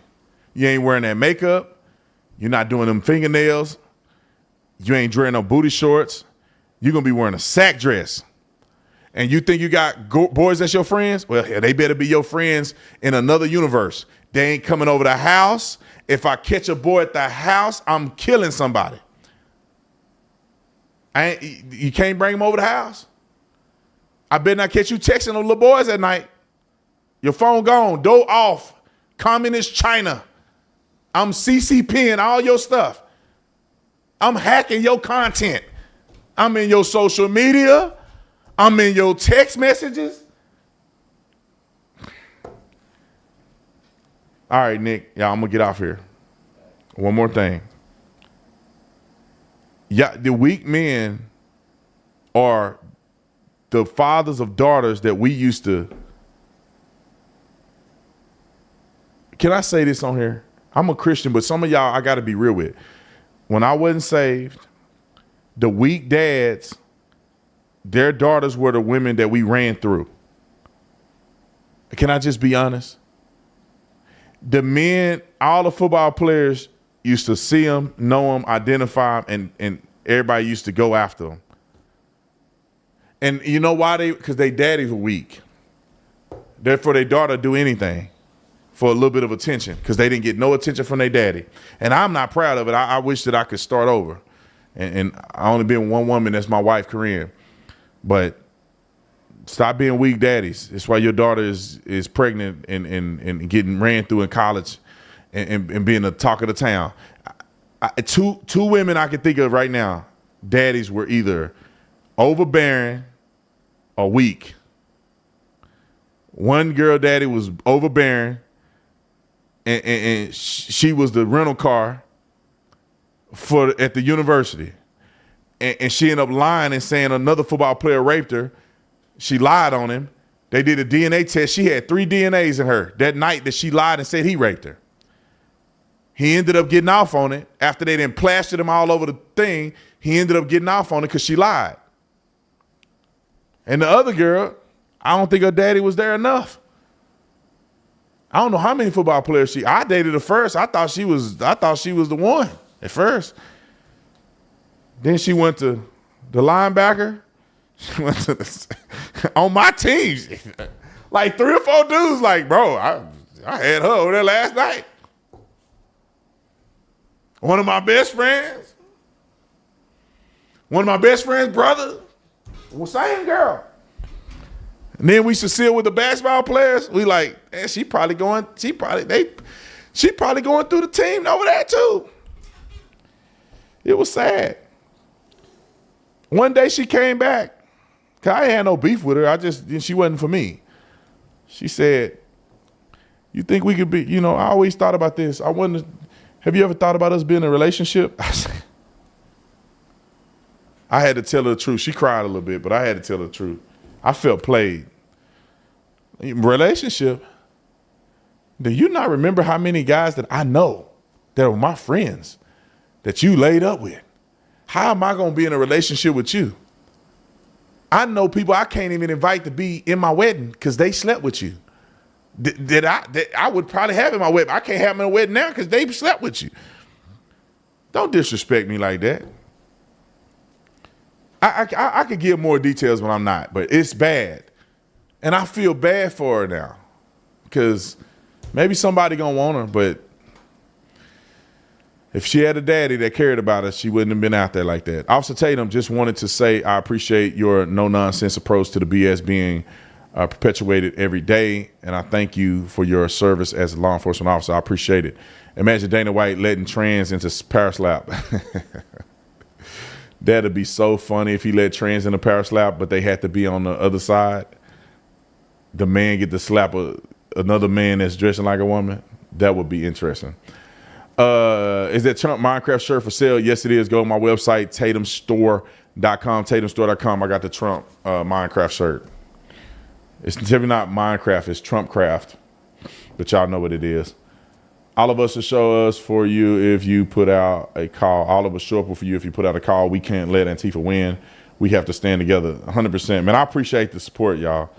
You ain't wearing that makeup. You're not doing them fingernails. You ain't wearing no booty shorts. You're going to be wearing a sack dress. And you think you got boys that's your friends? Well, they better be your friends in another universe. They ain't coming over the house. If I catch a boy at the house, I'm killing somebody. You can't bring him over the house. I better not catch you texting on little boys at night. Your phone gone, door off. Communist China. I'm CCPing all your stuff. I'm hacking your content. I'm in your social media. I'm in your text messages. All right, Nick. Yeah, I'm gonna get off here. One more thing. Yeah, the weak men are the fathers of daughters that we used to. Can I say this on here? I'm a Christian, but some of y'all I got to be real with. When I wasn't saved, the weak dads, their daughters were the women that we ran through. Can I just be honest? The men, all the football players used to see them, know them, identify them, and everybody used to go after them. And you know why? Because they daddies were weak. Therefore, their daughter do anything for a little bit of attention because they didn't get no attention from their daddy. And I'm not proud of it. I wish that I could start over. And I only been one woman, that's my wife, Corinne. But stop being weak daddies. It's why your daughter is pregnant and getting ran through in college and being the talk of the town. Two women I can think of right now, daddies were either overbearing or weak. One girl daddy was overbearing and she was the rental car at the university. And she ended up lying and saying another football player raped her. She lied on him. They did a DNA test. She had 3 DNAs in her that night that she lied and said he raped her. He ended up getting off on it. After they then plastered him all over the thing, he ended up getting off on it because she lied. And the other girl, I don't think her daddy was there enough. I don't know how many football players I dated her first. I thought she was the one at first. Then she went to the linebacker. She went to on my team. Like 3 or 4 dudes like, bro, I had her over there last night. One of my best friends' brother, same girl. And then we should sit with the basketball players. We like, man, she probably going through the team over there too. It was sad. One day she came back. Cause I ain't had no beef with her. She wasn't for me. She said, you think we could be, I always thought about this. Have you ever thought about us being in a relationship? I had to tell her the truth. She cried a little bit, but I had to tell her the truth. I felt played. Relationship? Do you not remember how many guys that I know that were my friends that you laid up with? How am I going to be in a relationship with you? I know people I can't even invite to be in my wedding because they slept with you. That I would probably have in my wedding. I can't have them in a wedding now because they slept with you. Don't disrespect me like that. I could give more details when I'm not, but it's bad. And I feel bad for her now because maybe somebody gonna want her, but if she had a daddy that cared about her, she wouldn't have been out there like that. Officer Tatum, just wanted to say I appreciate your no-nonsense approach to the BS being perpetuated every day, and I thank you for your service as a law enforcement officer. I appreciate it. Imagine Dana White letting trans into Paraslap. That'd be so funny if he let trans in a Paraslap, but they had to be on the other side. The man get to slap another man that's dressing like a woman. That would be interesting. Is that Trump Minecraft shirt for sale? Yes, it is. Go to my website, tatumstore.com, tatumstore.com. I got the Trump Minecraft shirt. It's definitely not Minecraft, it's Trumpcraft, but y'all know what it is. All of us will show us for you if you put out a call. All of us show up for you if you put out a call. We can't let Antifa win. We have to stand together 100%. Man, I appreciate the support, y'all.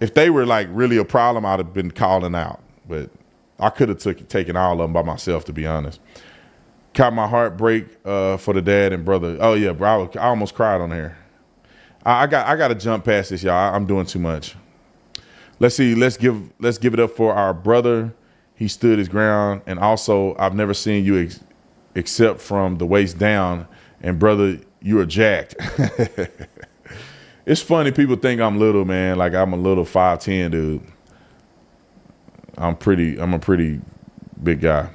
If they were like really a problem, I'd have been calling out, but I could have taken all of them by myself, to be honest. Caught my heart break for the dad and brother. Oh yeah, bro, I almost cried on here. I got to jump past this, y'all. I'm doing too much. Let's see. Let's give it up for our brother. He stood his ground, and also I've never seen you except from the waist down. And brother, you are jacked. It's funny. People think I'm little, man. Like I'm a little 5'10" dude. I'm a pretty big guy.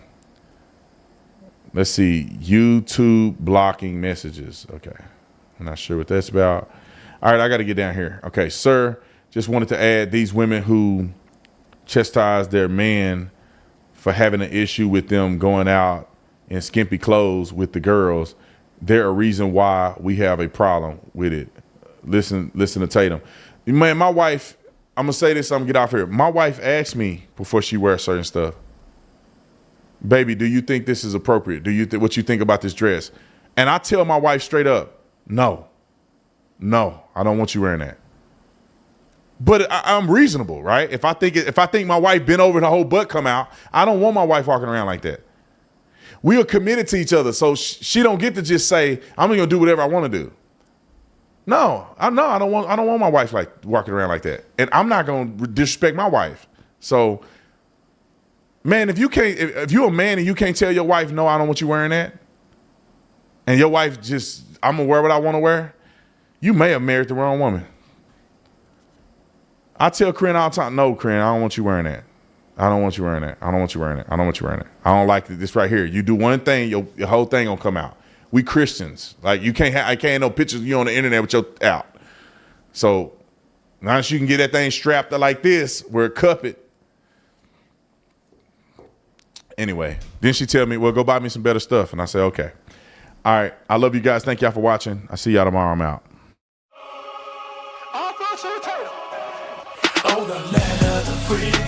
Let's see. YouTube blocking messages. Okay. I'm not sure what that's about. All right, I got to get down here. Okay, sir, just wanted to add these women who chastise their man for having an issue with them going out in skimpy clothes with the girls. They're a reason why we have a problem with it. Listen to Tatum. Man, my wife, I'm going to say this, I'm going to get off here. My wife asked me before she wears certain stuff, baby, do you think this is appropriate? Do you what you think about this dress? And I tell my wife straight up, no, I don't want you wearing that. But I'm reasonable, right? If I think my wife bent over and the whole butt come out, I don't want my wife walking around like that. We are committed to each other, so she don't get to just say, I'm gonna do whatever I want to do. No, I don't want my wife like walking around like that, and I'm not gonna disrespect my wife. So, man, if you're a man and you can't tell your wife, no, I don't want you wearing that, and your wife just, I'm gonna wear what I want to wear, you may have married the wrong woman. I tell Corinne all the time, no, Corinne, I don't want you wearing that. I don't want you wearing that. I don't want you wearing that. I don't want you wearing that. I don't like this right here. You do one thing, your whole thing gonna come out. We Christians, like I can't have no pictures of you on the internet with your out. So now you can get that thing strapped like this, where it cup it. Anyway, then she tell me, well, go buy me some better stuff, and I say, okay. All right, I love you guys. Thank y'all for watching. I see y'all tomorrow. I'm out. Oh, the land of the free.